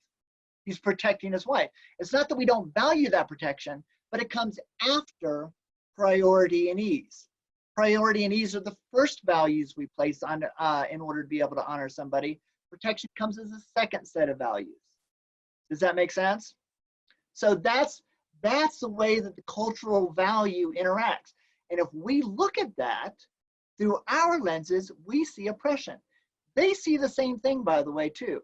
He's protecting his wife. It's not that we don't value that protection, but it comes after priority and ease. Priority and ease are the first values we place on in order to be able to honor somebody. Protection comes as a second set of values. Does that make sense? So that's the way that the cultural value interacts. And if we look at that through our lenses, we see oppression. They see the same thing, by the way, too.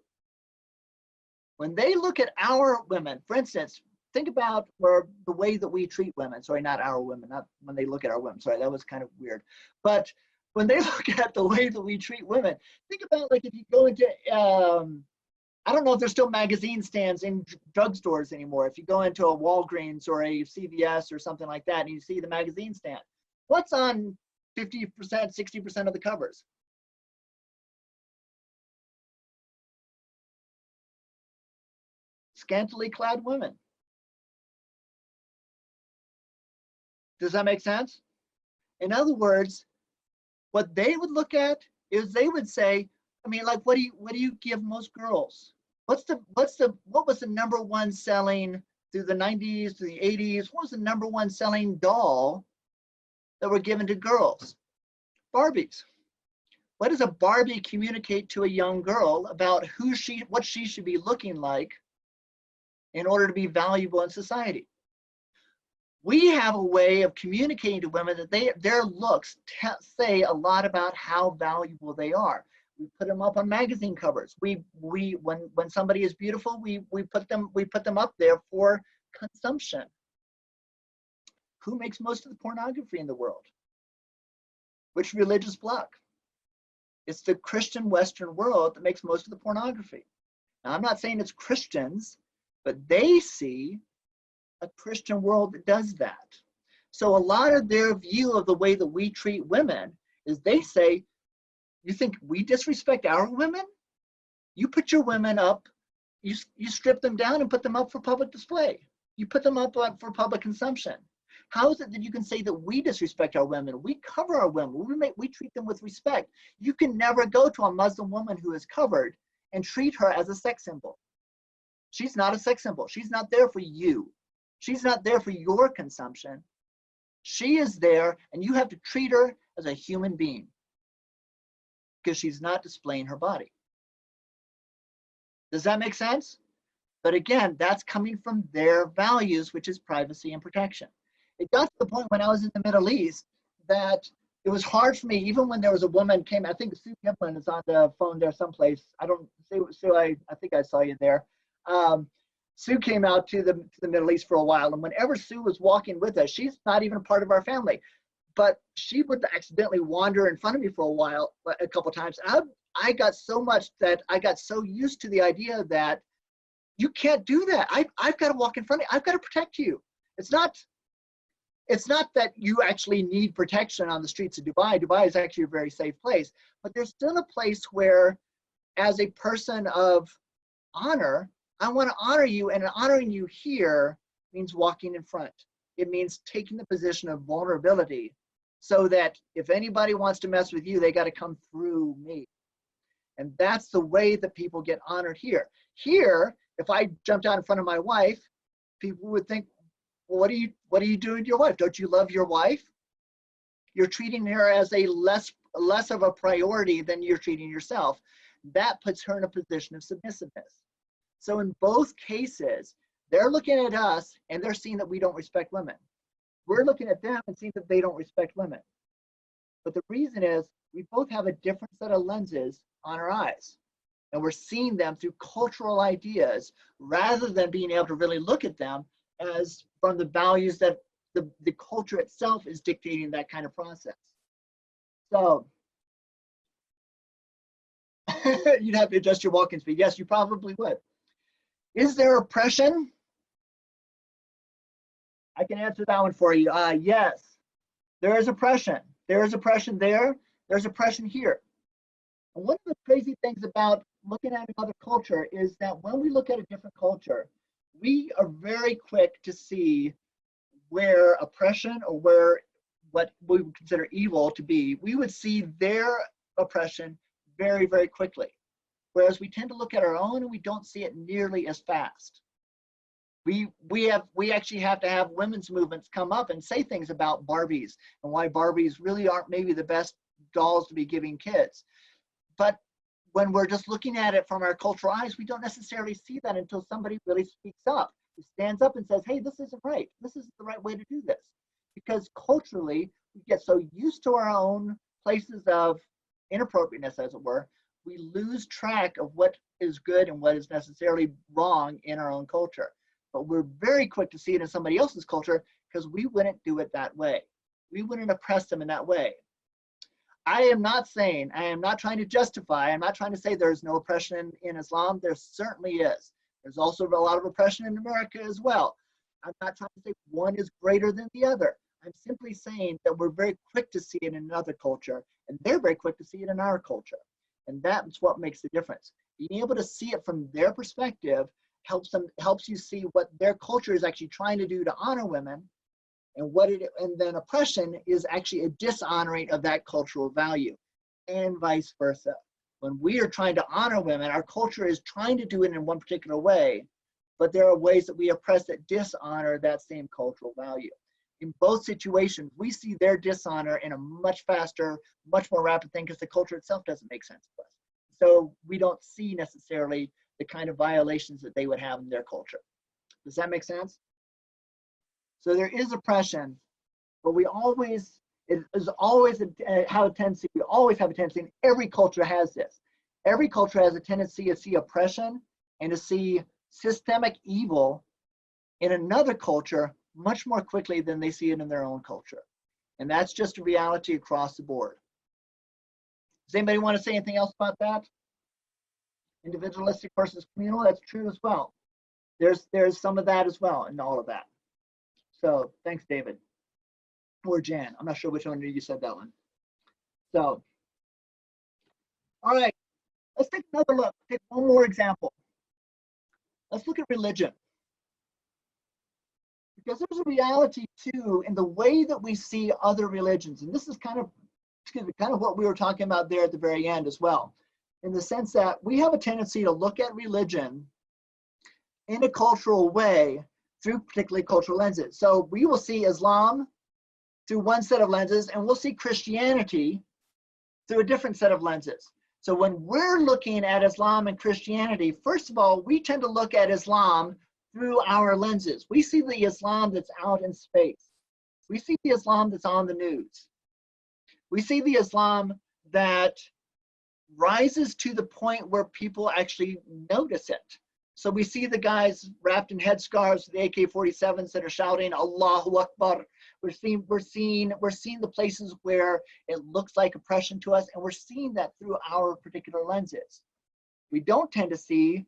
When they look at our women, for instance, think about the way that we treat women. Sorry, not our women, not when they look at our women. Sorry, that was kind of weird. But when they look at the way that we treat women, think about like if you go into, I don't know if there's still magazine stands in drugstores anymore. If you go into a Walgreens or a CVS or something like that and you see the magazine stand, what's on 50%, 60% of the covers? Scantily clad women. Does that make sense? In other words, what they would look at is they would say, I mean, like, what do you give most girls? What was the number one selling through the 90s, through the 80s? What was the number one selling doll that were given to girls? Barbies. What does a Barbie communicate to a young girl about what she should be looking like in order to be valuable in society? We have a way of communicating to women that their looks say a lot about how valuable they are. We put them up on magazine covers. When somebody is beautiful, we put them up there for consumption. Who makes most of the pornography in the world? Which religious bloc? It's the Christian Western world that makes most of the pornography. Now, I'm not saying it's Christians, but they see a Christian world that does that. So a lot of their view of the way that we treat women is they say, you think we disrespect our women? You put your women up, you strip them down and put them up for public display. You put them up for public consumption. How is it that you can say that we disrespect our women? We cover our women. We treat them with respect. You can never go to a Muslim woman who is covered and treat her as a sex symbol. She's not a sex symbol. She's not there for you. She's not there for your consumption. She is there, and you have to treat her as a human being because she's not displaying her body. Does that make sense? But again, that's coming from their values, which is privacy and protection. It got to the point when I was in the Middle East that it was hard for me, even when there was a woman came, I think Sue Giblin is on the phone there someplace. Sue, I think I saw you there. Sue came out to the Middle East for a while, and whenever Sue was walking with us, she's not even a part of our family, but she would accidentally wander in front of me for a couple times. I got so much that I got so used to the idea that you can't do that. I've got to walk in front of you. I've got to protect you. It's not that you actually need protection on the streets of Dubai. Dubai is actually a very safe place, but there's still a place where, as a person of honor, I want to honor you, and honoring you here means walking in front. It means taking the position of vulnerability so that if anybody wants to mess with you, they got to come through me. And that's the way that people get honored here. Here, if I jumped out in front of my wife, people would think, well, what are you doing to your wife? Don't you love your wife? You're treating her as a less of a priority than you're treating yourself. That puts her in a position of submissiveness. So in both cases, they're looking at us and they're seeing that we don't respect women. We're looking at them and seeing that they don't respect women. But the reason is we both have a different set of lenses on our eyes. And we're seeing them through cultural ideas rather than being able to really look at them as from the values that the culture itself is dictating that kind of process. So you'd have to adjust your walking speed. Yes, you probably would. Is there oppression? I can answer that one for you. Yes, there is oppression. There is oppression there. There's oppression here. And one of the crazy things about looking at another culture is that when we look at a different culture, we are very quick to see where oppression or where what we would consider evil to be. We would see their oppression very, very quickly. whereas we tend to look at our own and we don't see it nearly as fast. We actually have to have women's movements come up and say things about Barbies and why Barbies really aren't maybe the best dolls to be giving kids. But when we're just looking at it from our cultural eyes, we don't necessarily see that until somebody really speaks up, who stands up and says, hey, this isn't right. This isn't the right way to do this. Because culturally, we get so used to our own places of inappropriateness, as it were, we lose track of what is good and what is necessarily wrong in our own culture. But we're very quick to see it in somebody else's culture because we wouldn't do it that way. We wouldn't oppress them in that way. I am not trying to justify, I'm not trying to say there's no oppression in Islam. There certainly is. There's also a lot of oppression in America as well. I'm not trying to say one is greater than the other. I'm simply saying that we're very quick to see it in another culture, and they're very quick to see it in our culture. And that's what makes the difference. Being able to see it from their perspective helps you see what their culture is actually trying to do to honor women, and then oppression is actually a dishonoring of that cultural value, and vice versa. When we are trying to honor women, our culture is trying to do it in one particular way, but there are ways that we oppress that dishonor that same cultural value. In both situations, we see their dishonor in a much faster, much more rapid thing because the culture itself doesn't make sense to us. So we don't see necessarily the kind of violations that they would have in their culture. Does that make sense? So there is oppression, but it is always have a tendency, we always have a tendency, and every culture has this. Every culture has a tendency to see oppression and to see systemic evil in another culture much more quickly than they see it in their own culture. And that's just a reality across the board. Does anybody want to say anything else about that? Individualistic versus communal, that's true as well. There's some of that as well in all of that. So thanks, David. Or Jan, I'm not sure which one of you said that one. So, all right, let's take another look. Take one more example. Let's look at religion. Because there's a reality too in the way that we see other religions. And this is kind of what we were talking about there at the very end as well. In the sense that we have a tendency to look at religion in a cultural way through particularly cultural lenses. So we will see Islam through one set of lenses, and we'll see Christianity through a different set of lenses. So when we're looking at Islam and Christianity, first of all, we tend to look at Islam through our lenses. We see the Islam that's out in space. We see the Islam that's on the news. We see the Islam that rises to the point where people actually notice it. So we see the guys wrapped in headscarves with the AK-47s that are shouting Allahu Akbar. We're seeing the places where it looks like oppression to us, and we're seeing that through our particular lenses. We don't tend to see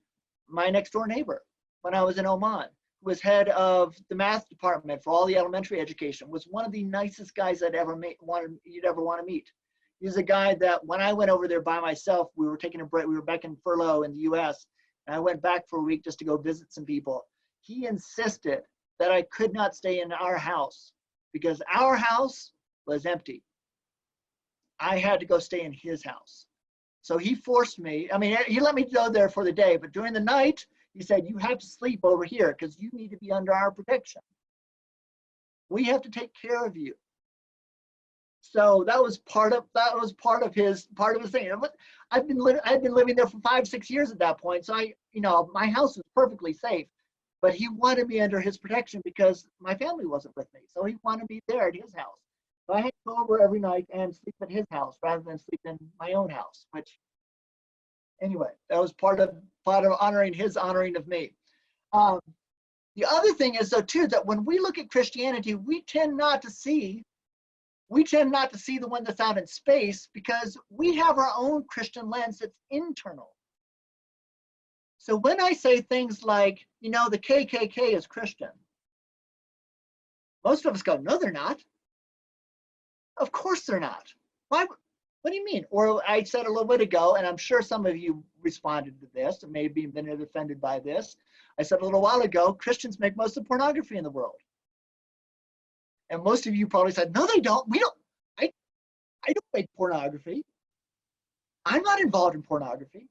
my next door neighbor when I was in Oman, who was head of the math department for all the elementary education, was one of the nicest guys you'd ever want to meet. He's a guy that when I went over there by myself, we were taking a break, we were back in furlough in the US, and I went back for a week just to go visit some people. He insisted that I could not stay in our house because our house was empty. I had to go stay in his house. So he forced me, he let me go there for the day, but during the night, he said, you have to sleep over here because you need to be under our protection. We have to take care of you. So that was part of his thing. I'd been living there for 5-6 years at that point. So my house was perfectly safe, but he wanted me under his protection because my family wasn't with me. So he wanted me there at his house. So I had to go over every night and sleep at his house rather than sleep in my own house, which anyway, that was part of honoring his honoring of me. The other thing is though too, that when we look at Christianity, we tend not to see the one that's out in space because we have our own Christian lens that's internal. So when I say things like, the KKK is Christian, most of us go, no, they're not. Of course they're not. Why? What do you mean? Or I said a little bit ago, and I'm sure some of you responded to this and maybe been offended by this. I said a little while ago, Christians make most of the pornography in the world. And most of you probably said, no, they don't. I don't make pornography. I'm not involved in pornography.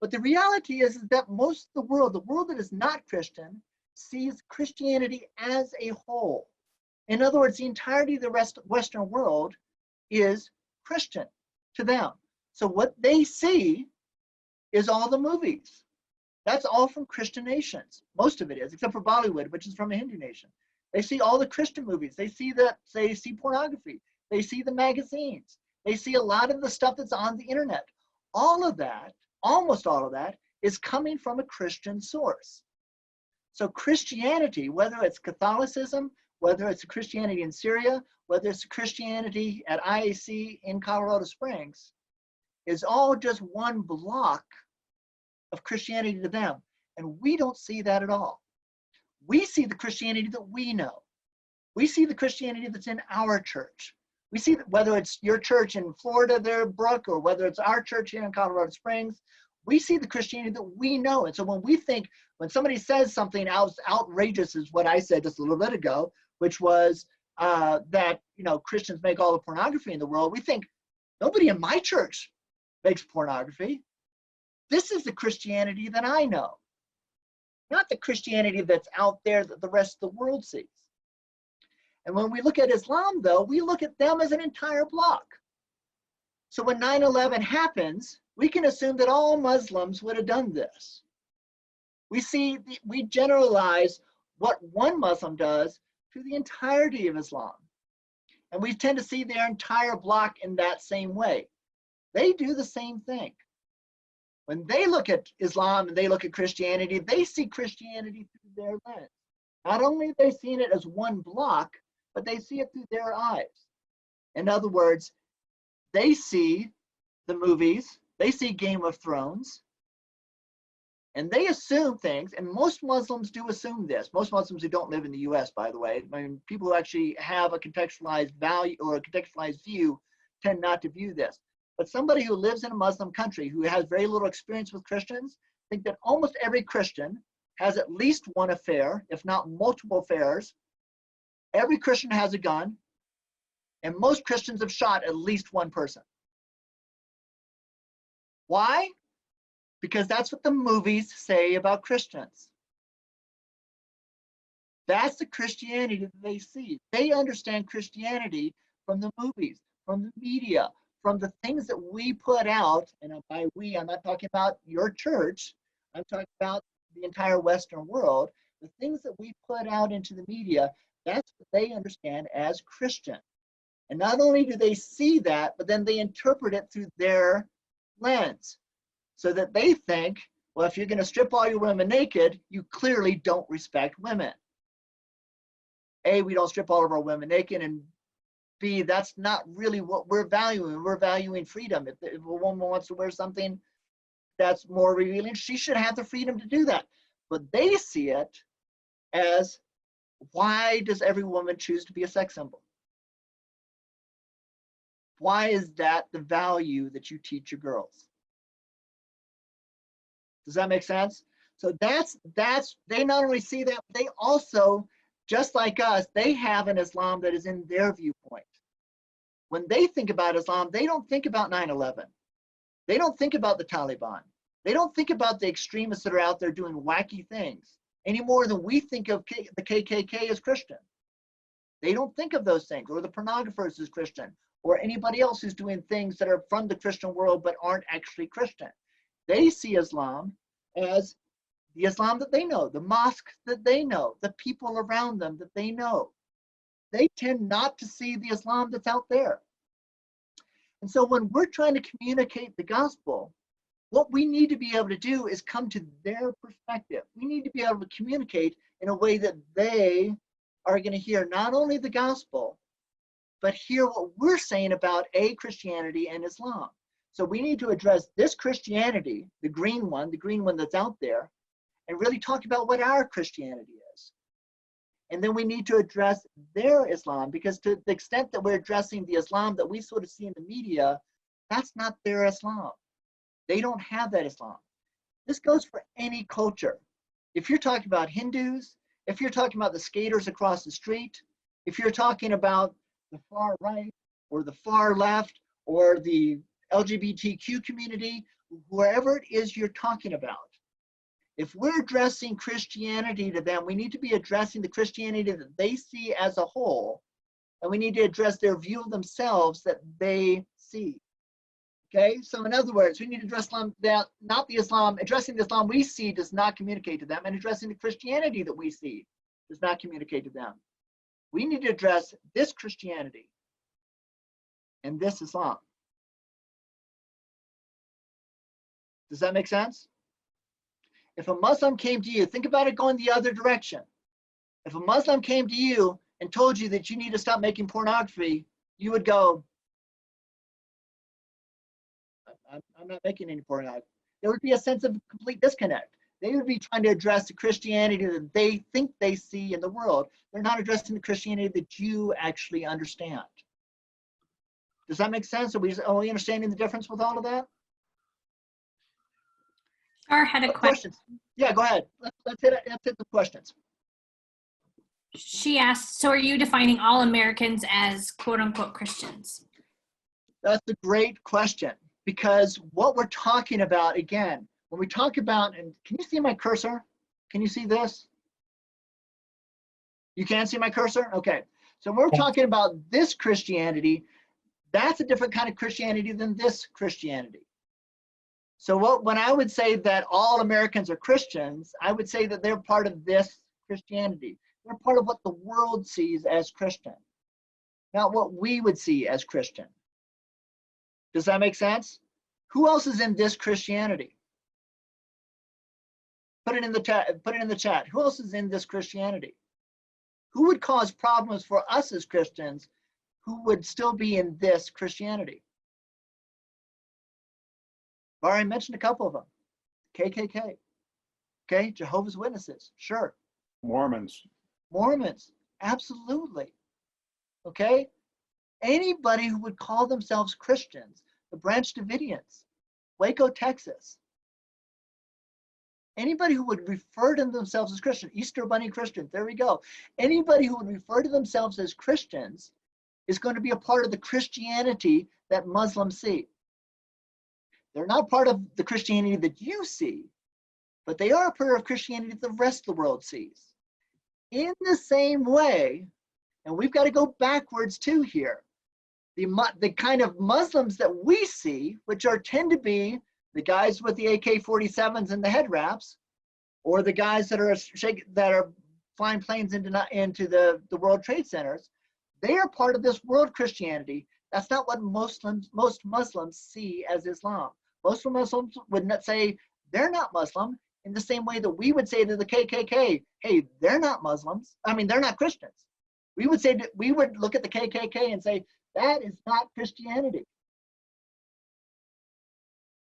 But the reality is that most of the world that is not Christian, sees Christianity as a whole. In other words, the entirety of the Western world is Christian to them. So what they see is all the movies. That's all from Christian nations. Most of it is, except for Bollywood, which is from a Hindu nation. They see all the Christian movies. They see pornography. They see the magazines. They see a lot of the stuff that's on the internet. All of that, almost all of that, is coming from a Christian source. So Christianity, whether it's Catholicism, whether it's Christianity in Syria, whether it's Christianity at IAC in Colorado Springs, is all just one block of Christianity to them. And we don't see that at all. We see the Christianity that we know. We see the Christianity that's in our church. We see that whether it's your church in Florida there, Brooke, or whether it's our church here in Colorado Springs, we see the Christianity that we know. And so when somebody says something outrageous is what I said just a little bit ago, which was that, Christians make all the pornography in the world, we think, nobody in my church makes pornography. This is the Christianity that I know, not the Christianity that's out there that the rest of the world sees. And when we look at Islam, though, we look at them as an entire block. So when 9/11 happens, we can assume that all Muslims would have done this. We generalize what one Muslim does to the entirety of Islam. And we tend to see their entire block in that same way. They do the same thing. When they look at Islam and they look at Christianity, they see Christianity through their lens. Not only are they seeing it as one block, but they see it through their eyes. In other words, they see the movies, they see Game of Thrones, and they assume things, and most Muslims do assume this. Most Muslims who don't live in the US, by the way, people who actually have a contextualized value or a contextualized view tend not to view this. But somebody who lives in a Muslim country who has very little experience with Christians, think that almost every Christian has at least one affair, if not multiple affairs. Every Christian has a gun, and most Christians have shot at least one person. Why? Because that's what the movies say about Christians. That's the Christianity that they see. They understand Christianity from the movies, from the media, from the things that we put out. And by we, I'm not talking about your church. I'm talking about the entire Western world. The things that we put out into the media, that's what they understand as Christian. And not only do they see that, but then they interpret it through their lens. So that they think, well, if you're going to strip all your women naked, you clearly don't respect women. A, we don't strip all of our women naked, and B, that's not really what we're valuing. We're valuing freedom. If a woman wants to wear something that's more revealing, she should have the freedom to do that. But they see it as, why does every woman choose to be a sex symbol? Why is that the value that you teach your girls? Does that make sense? So that's they not only see that, they also, just like us, they have an Islam that is in their viewpoint. When they think about Islam, they don't think about 9/11. They don't think about the Taliban. They don't think about the extremists that are out there doing wacky things any more than we think of the KKK as Christian. They don't think of those things, or the pornographers as Christian, or anybody else who's doing things that are from the Christian world but aren't actually Christian. They see Islam as the Islam that they know, the mosque that they know, the people around them that they know. They tend not to see the Islam that's out there. And so when we're trying to communicate the gospel, what we need to be able to do is come to their perspective. We need to be able to communicate in a way that they are going to hear not only the gospel, but hear what we're saying about Christianity and Islam. So we need to address this Christianity, the green one that's out there, and really talk about what our Christianity is. And then we need to address their Islam, because to the extent that we're addressing the Islam that we sort of see in the media, that's not their Islam. They don't have that Islam. This goes for any culture. If you're talking about Hindus, if you're talking about the skaters across the street, if you're talking about the far right or the far left or the LGBTQ community, whoever it is you're talking about. If we're addressing Christianity to them, we need to be addressing the Christianity that they see as a whole, and we need to address their view of themselves that they see. Okay, so in other words, we need to address Islam, that not the Islam, addressing the Islam we see does not communicate to them, and addressing the Christianity that we see does not communicate to them. We need to address this Christianity and this Islam. Does that make sense? If a Muslim came to you, think about it going the other direction. If a Muslim came to you and told you that you need to stop making pornography, you would go, I'm not making any pornography. There would be a sense of complete disconnect. They would be trying to address the Christianity that they think they see in the world. They're not addressing the Christianity that you actually understand. Does that make sense? Are we understanding the difference with all of that? Shar had a question. Questions? Yeah, go ahead. Let's hit the questions. She asked, so are you defining all Americans as quote unquote Christians? That's a great question, because what we're talking about, again, when we talk about, and can you see my cursor? Can you see this? You can see my cursor? Okay. So when we're talking about this Christianity, that's a different kind of Christianity than this Christianity. So when I would say that all Americans are Christians, I would say that they're part of this Christianity. They're part of what the world sees as Christian, not what we would see as Christian. Does that make sense? Who else is in this Christianity? Put it in the chat. Put it in the chat. Who else is in this Christianity? Who would cause problems for us as Christians who would still be in this Christianity? I already mentioned a couple of them. KKK. Okay, Jehovah's Witnesses, sure. Mormons. Mormons, absolutely. Okay, anybody who would call themselves Christians, the Branch Davidians, Waco, Texas. Anybody who would refer to themselves as Christian, Easter Bunny Christians, there we go. Anybody who would refer to themselves as Christians is going to be a part of the Christianity that Muslims see. They're not part of the Christianity that you see, but they are a part of Christianity that the rest of the world sees. In the same way, and we've got to go backwards too here, the kind of Muslims that we see, which tend to be the guys with the AK-47s and the head wraps, or the guys that are flying planes into the World Trade Centers, they are part of this world Christianity. That's not what most Muslims see as Islam. Most Muslims would not say they're not Muslim in the same way that we would say to the KKK, hey, they're not Muslims. I mean, they're not Christians. We would say, we would look at the KKK and say, that is not Christianity.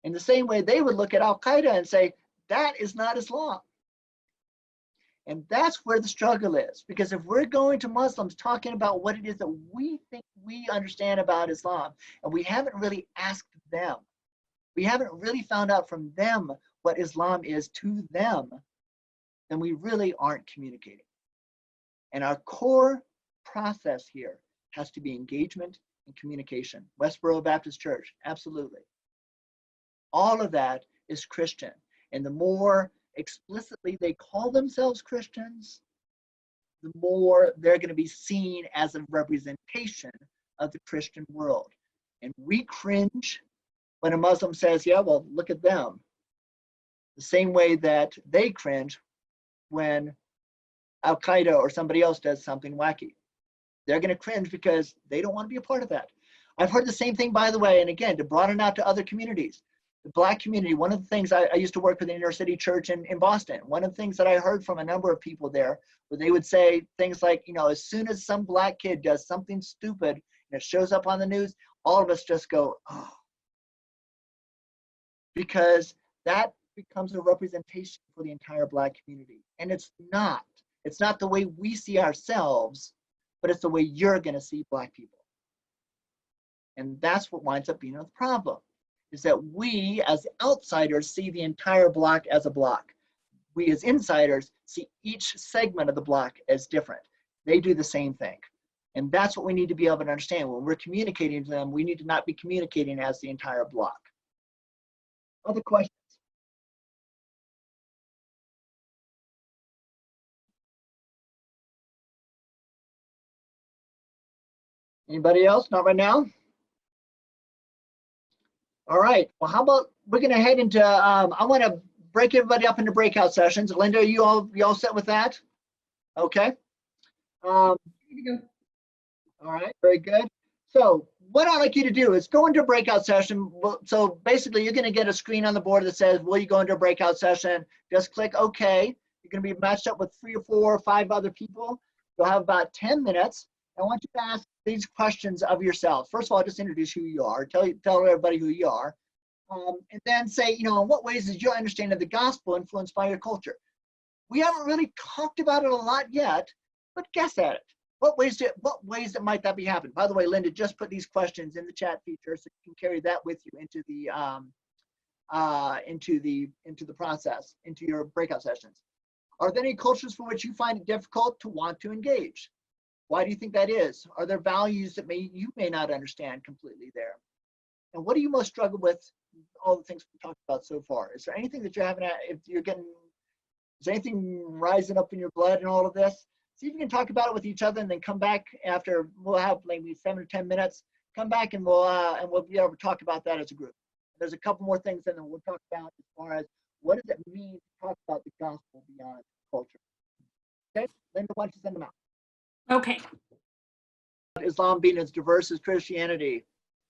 In the same way they would look at Al-Qaeda and say, that is not Islam. And that's where the struggle is, because if we're going to Muslims talking about what it is that we think we understand about Islam, and we haven't really asked them, we haven't really found out from them what Islam is to them, then we really aren't communicating. And our core process here has to be engagement and communication. Westboro Baptist Church, absolutely. All of that is Christian. And the more explicitly they call themselves Christians, the more they're going to be seen as a representation of the Christian world. And we cringe when a Muslim says, yeah, well, look at them. The same way that they cringe when Al-Qaeda or somebody else does something wacky. They're going to cringe because they don't want to be a part of that. I've heard the same thing, by the way, and again, to broaden out to other communities. The Black community, one of the things I used to work with the inner city church in Boston. One of the things that I heard from a number of people there, where they would say things like, you know, as soon as some Black kid does something stupid and it shows up on the news, all of us just go, oh. Because that becomes a representation for the entire Black community. And it's not the way we see ourselves, but it's the way you're going to see Black people. And that's what winds up being the problem, is that we as outsiders see the entire block as a block. We as insiders see each segment of the block as different. They do the same thing. And that's what we need to be able to understand. When we're communicating to them, we need to not be communicating as the entire block. Other questions? Anybody else? Not right now? All right. Well, how about we're going to head into, I want to break everybody up into breakout sessions. Linda, are you all set with that? Okay. All right, very good. So what I'd like you to do is go into a breakout session. So basically you're going to get a screen on the board that says, will you go into a breakout session? Just click OK. You're going to be matched up with 3 or 4 or 5 other people. You'll have about 10 minutes. I want you to ask these questions of yourself. First of all, just introduce who you are. Tell everybody who you are. And then say, in what ways is your understanding of the gospel influenced by your culture? We haven't really talked about it a lot yet, but guess at it. What ways that might that be happening? By the way, Linda, just put these questions in the chat feature so you can carry that with you into the process, into your breakout sessions. Are there any cultures for which you find it difficult to want to engage? Why do you think that is? Are there values that you may not understand completely there? And what do you most struggle with? All the things we talked about so far. Is there anything that you're having? Is there anything rising up in your blood in all of this? See if you can talk about it with each other, and then come back after. We'll have maybe 7 or 10 minutes. Come back and we'll be able to talk about that as a group. There's a couple more things, and then we'll talk about as far as what does it mean to talk about the gospel beyond culture. Okay, Linda, why don't you send them out? Okay. Islam being as diverse as Christianity,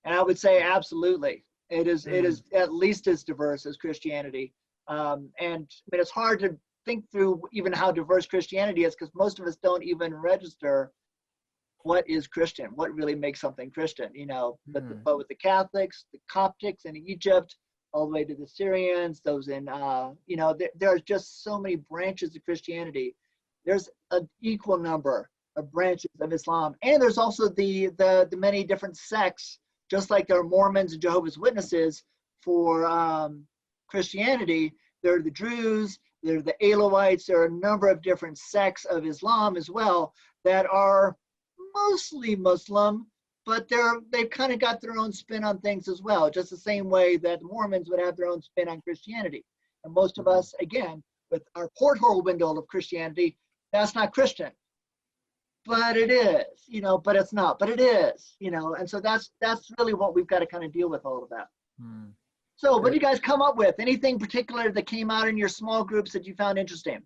and I would say absolutely, it is at least as diverse as Christianity. And I mean, it's hard to think through even how diverse Christianity is, because most of us don't even register what is Christian, what really makes something Christian, but with the Catholics, the Coptics in Egypt, all the way to the Syrians, those in, there are just so many branches of Christianity. There's an equal number of branches of Islam. And there's also the many different sects, just like there are Mormons and Jehovah's Witnesses for Christianity. There are the Druze, there are the Alawites, there are a number of different sects of Islam as well that are mostly Muslim, but they've kind of got their own spin on things as well, just the same way that the Mormons would have their own spin on Christianity. And most of us, again, with our porthole window of Christianity, that's not Christian. But it is, but it's not, but it is, and so that's really what we've got to kind of deal with all of that. So what do you guys come up with? Anything particular that came out in your small groups that you found interesting?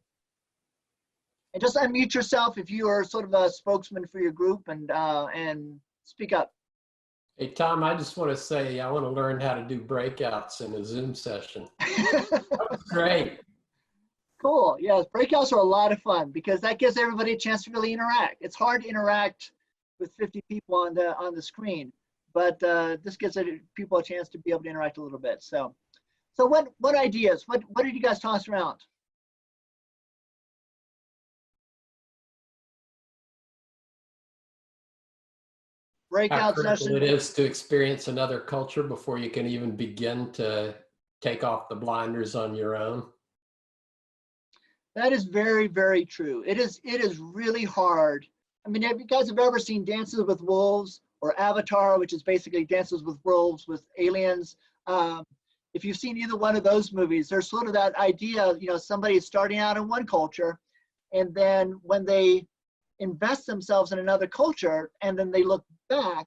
And just unmute yourself if you are sort of a spokesman for your group and speak up. Hey, Tom, I just want to say I want to learn how to do breakouts in a Zoom session. That was great. Cool. Yes, breakouts are a lot of fun because that gives everybody a chance to really interact. It's hard to interact with 50 people on the screen, but this gives people a chance to be able to interact a little bit. So what ideas? What did you guys toss around? How Breakout critical session. it is to experience another culture before you can even begin to take off the blinders on your own. That is very, very true. It is really hard. I mean, have you guys ever seen Dances with Wolves or Avatar, which is basically Dances with Wolves with aliens? If you've seen either one of those movies, there's sort of that idea, somebody is starting out in one culture, and then when they invest themselves in another culture, and then they look back,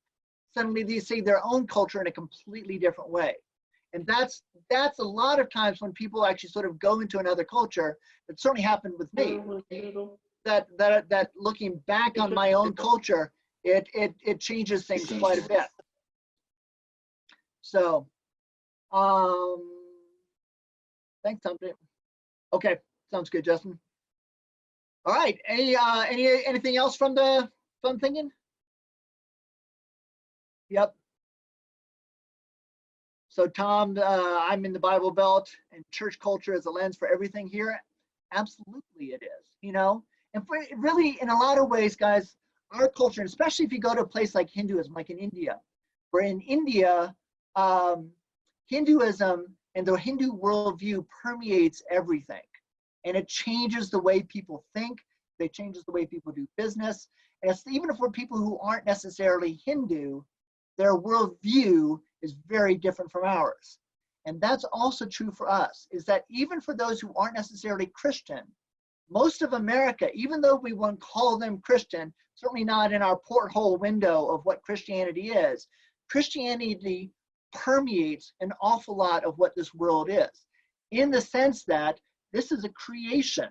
suddenly they see their own culture in a completely different way. And that's a lot of times when people actually sort of go into another culture. It certainly happened with me. That looking back on my own culture, it changes things quite a bit. So, thanks, Tom. Okay, sounds good, Justin. All right. Anything else from thinking? Yep. So Tom, I'm in the Bible Belt, and church culture is a lens for everything here. Absolutely it is, and for really in a lot of ways, guys, our culture, and especially if you go to a place like Hinduism, like in India, where in India, Hinduism and the Hindu worldview permeates everything. And it changes the way people think. It changes the way people do business. And it's, even for people who aren't necessarily Hindu, their worldview is very different from ours. And that's also true for us, is that even for those who aren't necessarily Christian, most of America, even though we won't call them Christian, certainly not in our porthole window of what Christianity is, Christianity permeates an awful lot of what this world is, in the sense that this is a creation.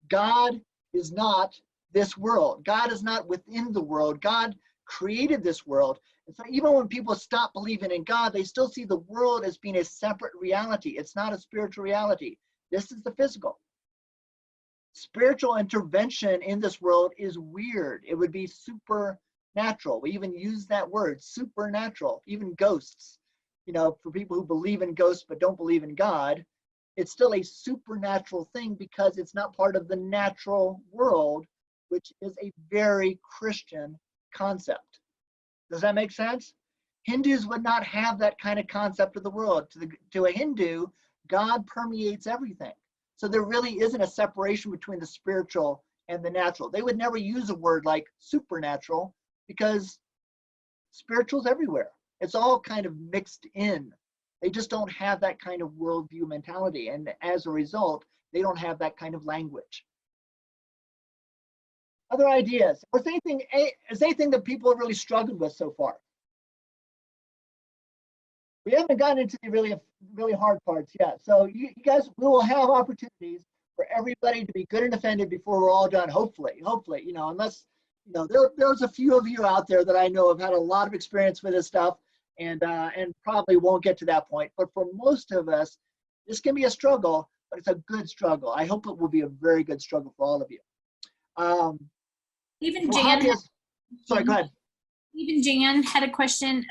God is not this world. God is not within the world. God created this world. And so even when people stop believing in God, they still see the world as being a separate reality. It's not a spiritual reality. This is the physical. Spiritual intervention in this world is weird. It would be supernatural. We even use that word, supernatural. Even ghosts, you know, for people who believe in ghosts but don't believe in God, it's still a supernatural thing because it's not part of the natural world, which is a very Christian concept. Does that make sense? Hindus would not have that kind of concept of the world. To a Hindu, God permeates everything. So there really isn't a separation between the spiritual and the natural. They would never use a word like supernatural because spiritual's everywhere. It's all kind of mixed in. They just don't have that kind of worldview mentality. And as a result, they don't have that kind of language. Other ideas? Is anything that people have really struggled with so far? We haven't gotten into the really hard parts yet. So you guys, we will have opportunities for everybody to be good and offended before we're all done. Hopefully, you know, unless, you know, there's a few of you out there that I know have had a lot of experience with this stuff and probably won't get to that point. But for most of us, this can be a struggle, but it's a good struggle. I hope it will be a very good struggle for all of you. Even Well, Jan, sorry, go ahead. even Jan had a question.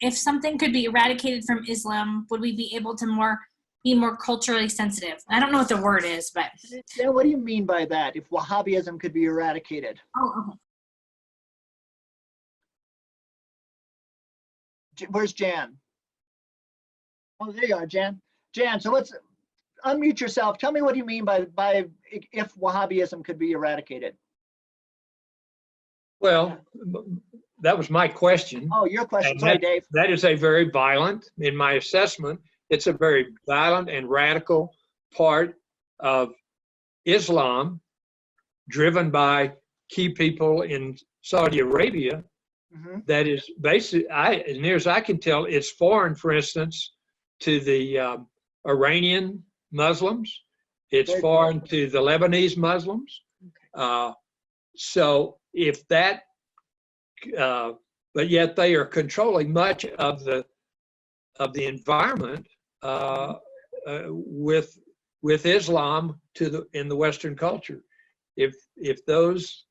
If something could be eradicated from Islam, would we be able to be more culturally sensitive? I don't know what the word is, but. Then what do you mean by that? If Wahhabism could be eradicated? Oh, okay. Where's Jan? Oh, there you are, Jan. Jan, so unmute yourself. Tell me what you mean by if Wahhabism could be eradicated. Well, that was my question. Oh, your question. And Sorry, Dave. That is a very violent, in my assessment, it's a very violent and radical part of Islam, driven by key people in Saudi Arabia. Mm-hmm. That is basically, as near as I can tell, it's foreign, for instance, to the Iranian Muslims. It's Very foreign to the Lebanese Muslims. So if that, but yet they are controlling much of the environment with Islam in the Western culture. If those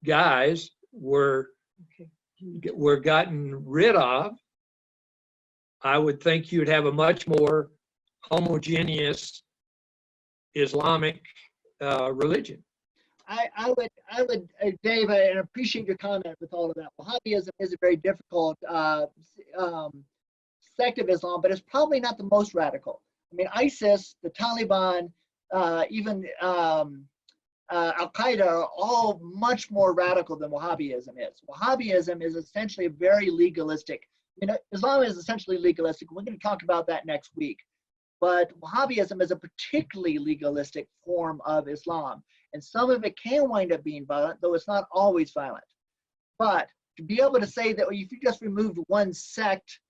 guys were gotten rid of, I would think you'd have a much more homogeneous Islamic religion. I would, Dave, I appreciate your comment with all of that. Wahhabism is a very difficult sect of Islam, but it's probably not the most radical. I mean, ISIS, the Taliban, even Al-Qaeda are all much more radical than Wahhabism is. Wahhabism is essentially very legalistic. You know, Islam is essentially legalistic. We're going to talk about that next week. But Wahhabism is a particularly legalistic form of Islam. And some of it can wind up being violent, though it's not always violent. But to be able to say that if you just removed one sect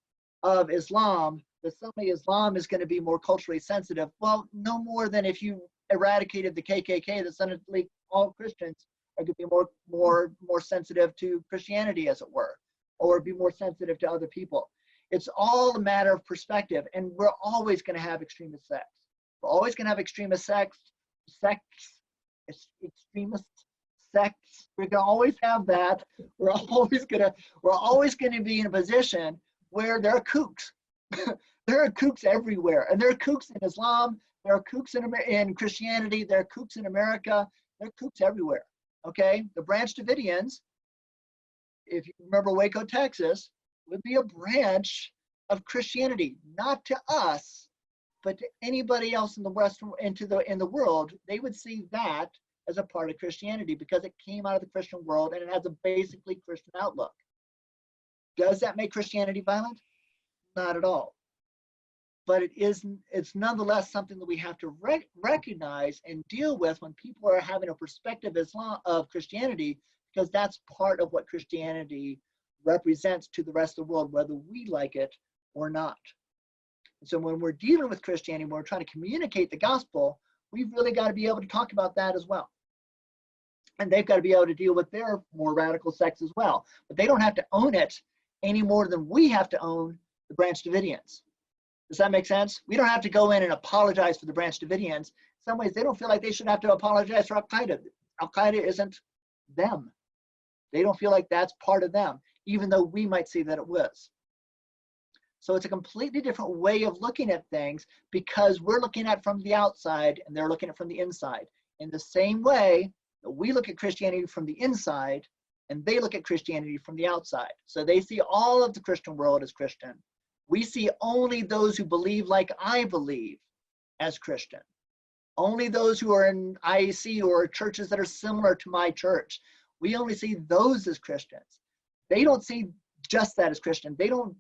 of Islam, that suddenly Islam is going to be more culturally sensitive, well, no more than if you eradicated the KKK, that suddenly all Christians are going to be more sensitive to Christianity, as it were, or be more sensitive to other people. It's all a matter of perspective, and we're always going to have extremist sects. We're always going to have extremist sects. Extremist sects. We're going to always have that. We're always going to be in a position where there are kooks. There are kooks everywhere, and there are kooks in Islam. There are kooks in Christianity. There are kooks in America. There are kooks everywhere. Okay, the Branch Davidians, if you remember Waco, Texas, would be a branch of Christianity, not to us, but to anybody else in the Western in the world. They would see that as a part of Christianity because it came out of the Christian world and it has a basically Christian outlook. Does that make Christianity violent? Not at all. but it's nonetheless something that we have to recognize and deal with when people are having a perspective of Christianity, because that's part of what Christianity represents to the rest of the world, whether we like it or not. And so when we're dealing with Christianity, when we're trying to communicate the gospel, we've really got to be able to talk about that as well. And they've got to be able to deal with their more radical sects as well. But they don't have to own it any more than we have to own the Branch Davidians. Does that make sense? We don't have to go in and apologize for the Branch Davidians. In some ways, they don't feel like they should have to apologize for Al-Qaeda. Al-Qaeda isn't them. They don't feel like that's part of them, even though we might see that it was. So it's a completely different way of looking at things, because we're looking at it from the outside and they're looking at it from the inside. In the same way that we look at Christianity from the inside and they look at Christianity from the outside. So they see all of the Christian world as Christian. We see only those who believe like I believe as Christian. Only those who are in IAC or churches that are similar to my church. We only see those as Christians. They don't see just that as Christian. They don't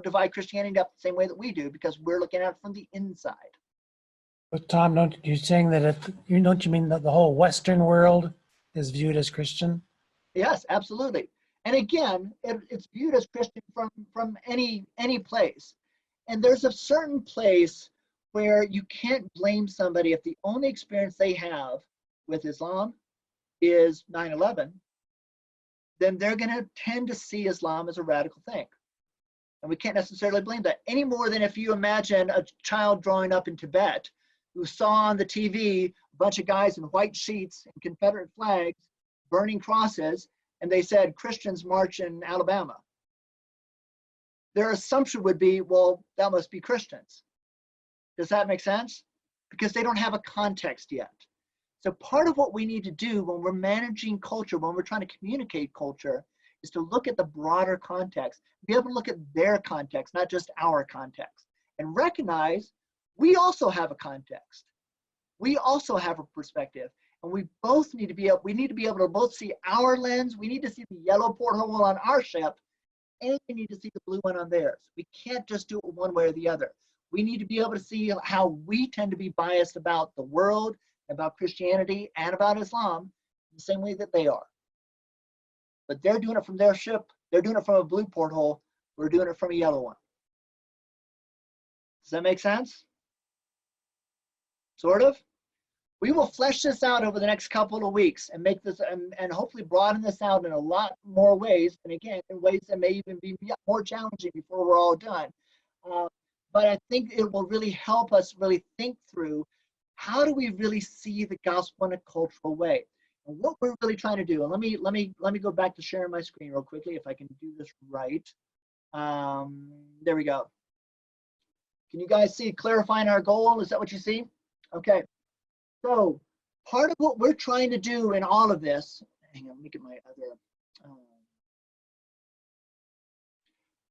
divide Christianity up the same way that we do, because we're looking at it from the inside. But Tom, don't you saying that don't you mean that the whole Western world is viewed as Christian? Yes, absolutely. And again, it's viewed as Christian from any place. And there's a certain place where you can't blame somebody if the only experience they have with Islam is 9/11, then they're going to tend to see Islam as a radical thing. And we can't necessarily blame that any more than if you imagine a child growing up in Tibet who saw on the TV a bunch of guys in white sheets and Confederate flags burning crosses, and they said Christians march in Alabama. Their assumption would be, well, that must be Christians. Does that make sense? Because they don't have a context yet. So part of what we need to do when we're managing culture, when we're trying to communicate culture, is to look at the broader context, be able to look at their context, not just our context, and recognize we also have a context. We also have a perspective, and we both need to be able, to both see our lens. We need to see the yellow porthole on our ship, and we need to see the blue one on theirs. We can't just do it one way or the other. We need to be able to see how we tend to be biased about the world, about Christianity, and about Islam the same way that they are. But they're doing it from their ship. They're doing it from a blue porthole. We're doing it from a yellow one. Does that make sense? Sort of? We will flesh this out over the next couple of weeks and make this and hopefully broaden this out in a lot more ways. And again, in ways that may even be more challenging before we're all done. But I think it will really help us really think through, how do we really see the gospel in a cultural way? And what we're really trying to do, and let me go back to sharing my screen real quickly if I can do this right. There we go. Can you guys see clarifying our goal? Is that what you see? Okay. So part of what we're trying to do in all of this, hang on, let me get my other.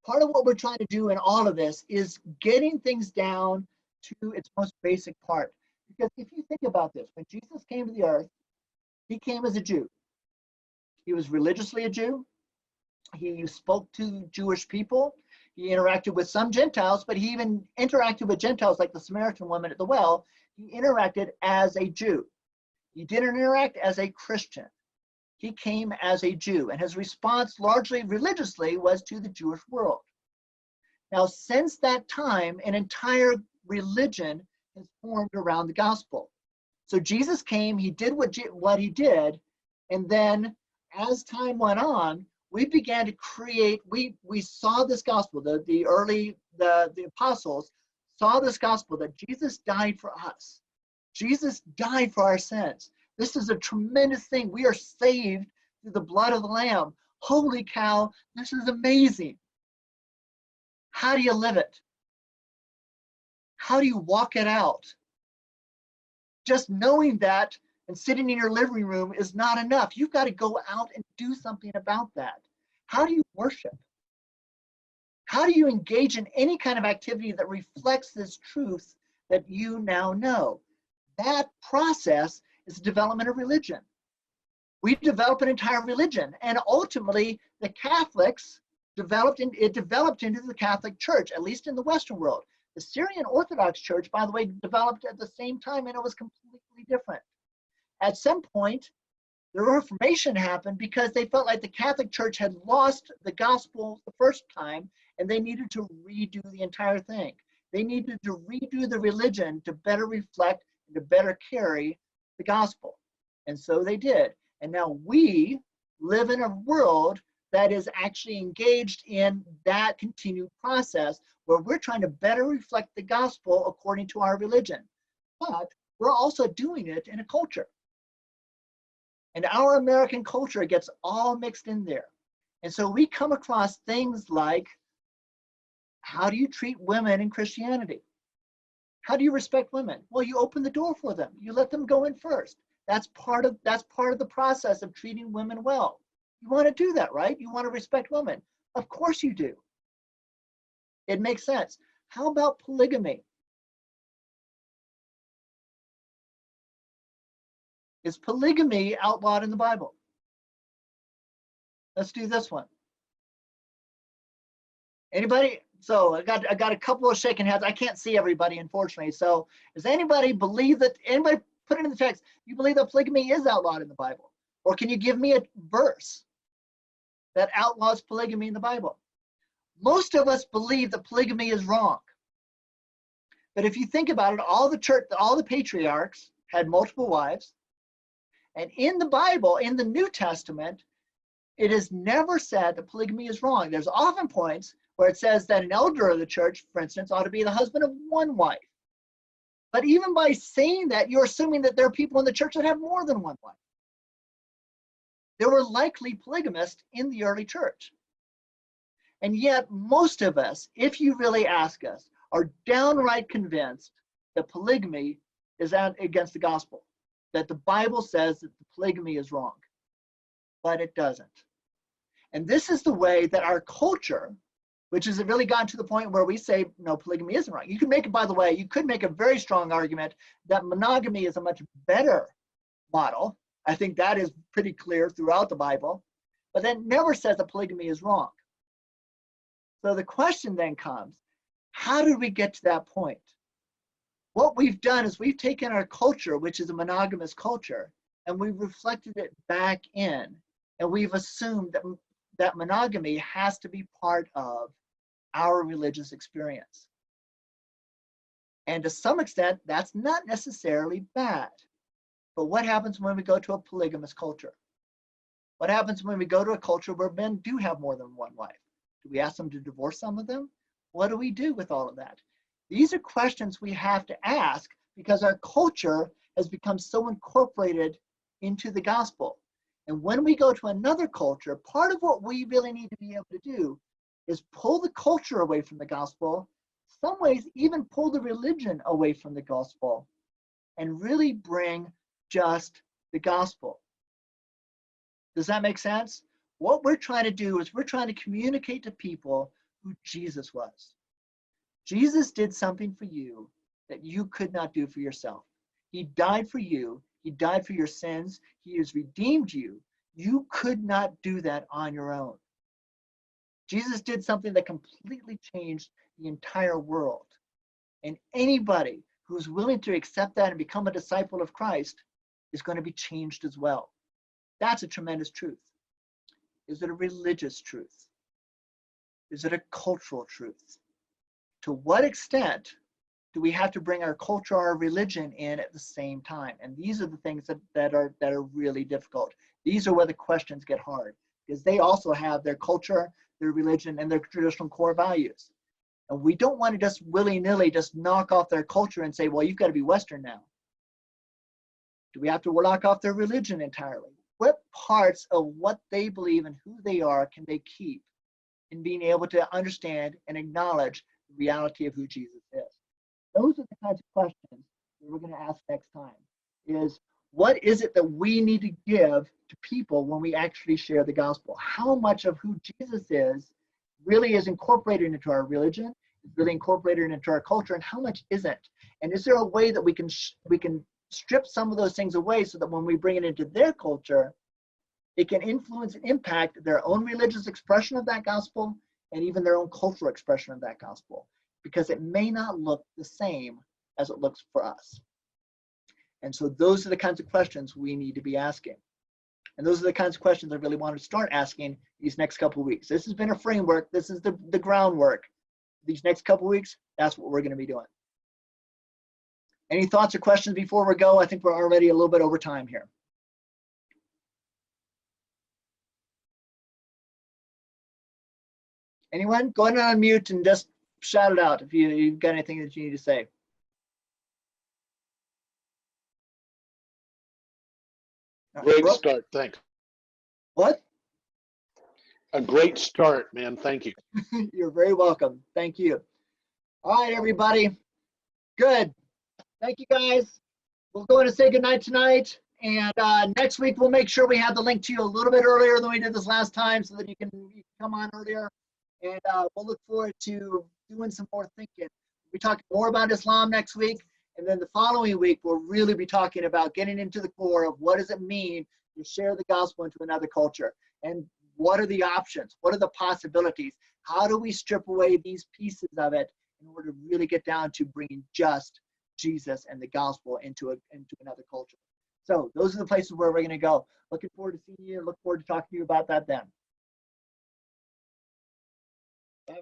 Part of what we're trying to do in all of this is getting things down to its most basic part. Because if you think about this, when Jesus came to the earth, he came as a Jew. He was religiously a Jew. He spoke to Jewish people. He interacted with some Gentiles, but he even interacted with Gentiles like the Samaritan woman at the well. He interacted as a Jew. He didn't interact as a Christian. He came as a Jew, and his response, largely religiously, was to the Jewish world. Now, since that time, an entire religion has formed around the gospel. So Jesus came, he did what he did, and then as time went on, we began to create, we saw this gospel, the apostles saw this gospel that Jesus died for us. Jesus died for our sins. This is a tremendous thing. We are saved through the blood of the Lamb. Holy cow, this is amazing. How do you live it? How do you walk it out? Just knowing that and sitting in your living room is not enough. You've got to go out and do something about that. How do you worship? How do you engage in any kind of activity that reflects this truth that you now know? That process is the development of religion. We develop an entire religion, and ultimately the Catholics developed into the Catholic Church, at least in the Western world. The Syrian Orthodox Church, by the way, developed at the same time, and it was completely different. At some point, the Reformation happened because they felt like the Catholic Church had lost the gospel the first time, and they needed to redo the entire thing. They needed to redo the religion to better reflect and to better carry the gospel. And so they did. And now we live in a world that is actually engaged in that continued process where we're trying to better reflect the gospel according to our religion. But we're also doing it in a culture. And our American culture gets all mixed in there. And so we come across things like, how do you treat women in Christianity? How do you respect women? Well, you open the door for them. You let them go in first. That's part of the process of treating women well. You want to do that, right? You want to respect women. Of course you do. It makes sense. How about polygamy? Is polygamy outlawed in the Bible? Let's do this one. Anybody? So I got a couple of shaking heads. I can't see everybody, unfortunately. So does anybody believe that, anybody put it in the text, you believe that polygamy is outlawed in the Bible? Or can you give me a verse that outlaws polygamy in the Bible? Most of us believe that polygamy is wrong. But if you think about it, all the patriarchs had multiple wives. And in the Bible, in the New Testament, it is never said that polygamy is wrong. There's often points where it says that an elder of the church, for instance, ought to be the husband of one wife. But even by saying that, you're assuming that there are people in the church that have more than one wife. There were likely polygamists in the early church. And yet, most of us, if you really ask us, are downright convinced that polygamy is against the gospel, that the Bible says that the polygamy is wrong, but it doesn't. And this is the way that our culture, which has really gotten to the point where we say, no, polygamy isn't wrong. You could make it, by the way, you could make a very strong argument that monogamy is a much better model. I think that is pretty clear throughout the Bible, but that never says that polygamy is wrong. So the question then comes, how did we get to that point? What we've done is we've taken our culture, which is a monogamous culture, and we've reflected it back in, and we've assumed that monogamy has to be part of our religious experience. And to some extent, that's not necessarily bad. But what happens when we go to a polygamous culture? What happens when we go to a culture where men do have more than one wife? Do we ask them to divorce some of them? What do we do with all of that? These are questions we have to ask because our culture has become so incorporated into the gospel. And when we go to another culture, part of what we really need to be able to do is pull the culture away from the gospel, some ways even pull the religion away from the gospel, and really bring just the gospel. Does that make sense? What we're trying to do is we're trying to communicate to people who Jesus was. Jesus did something for you that you could not do for yourself. He died for you. He died for your sins. He has redeemed you. You could not do that on your own. Jesus did something that completely changed the entire world. And anybody who's willing to accept that and become a disciple of Christ is going to be changed as well. That's a tremendous truth. Is it a religious truth? Is it a cultural truth? To what extent do we have to bring our culture, our religion in at the same time? And these are the things that are really difficult. These are where the questions get hard, because they also have their culture, their religion, and their traditional core values. And we don't want to just willy-nilly just knock off their culture and say, well, you've got to be Western now. Do we have to knock off their religion entirely? What parts of what they believe and who they are can they keep in being able to understand and acknowledge the reality of who Jesus is? Those are the kinds of questions that we're going to ask next time. Is what is it that we need to give to people when we actually share the gospel? How much of who Jesus is really is incorporated into our religion, is really incorporated into our culture, and how much isn't? And is there a way that we can strip some of those things away so that when we bring it into their culture, it can influence and impact their own religious expression of that gospel and even their own cultural expression of that gospel, because it may not look the same as it looks for us. And so those are the kinds of questions we need to be asking. And those are the kinds of questions I really want to start asking these next couple of weeks. This has been a framework. This is the groundwork. These next couple of weeks, that's what we're going to be doing. Any thoughts or questions before we go? I think we're already a little bit over time here. Anyone? Go ahead and unmute and just shout it out if you've got anything that you need to say. Great Brooke? start, thanks. What? A great start, man, thank you. You're very welcome. Thank you. All right, everybody. Good. Thank you, guys. We'll go in and say goodnight tonight. And next week, we'll make sure we have the link to you a little bit earlier than we did this last time so that you can come on earlier. And we'll look forward to doing some more thinking. We'll be talking more about Islam next week. And then the following week, we'll really be talking about getting into the core of what does it mean to share the gospel into another culture? And what are the options? What are the possibilities? How do we strip away these pieces of it in order to really get down to bringing just Jesus and the gospel into another culture? So those are the places where we're going to go. Looking forward to seeing you. Look forward to talking to you about that then.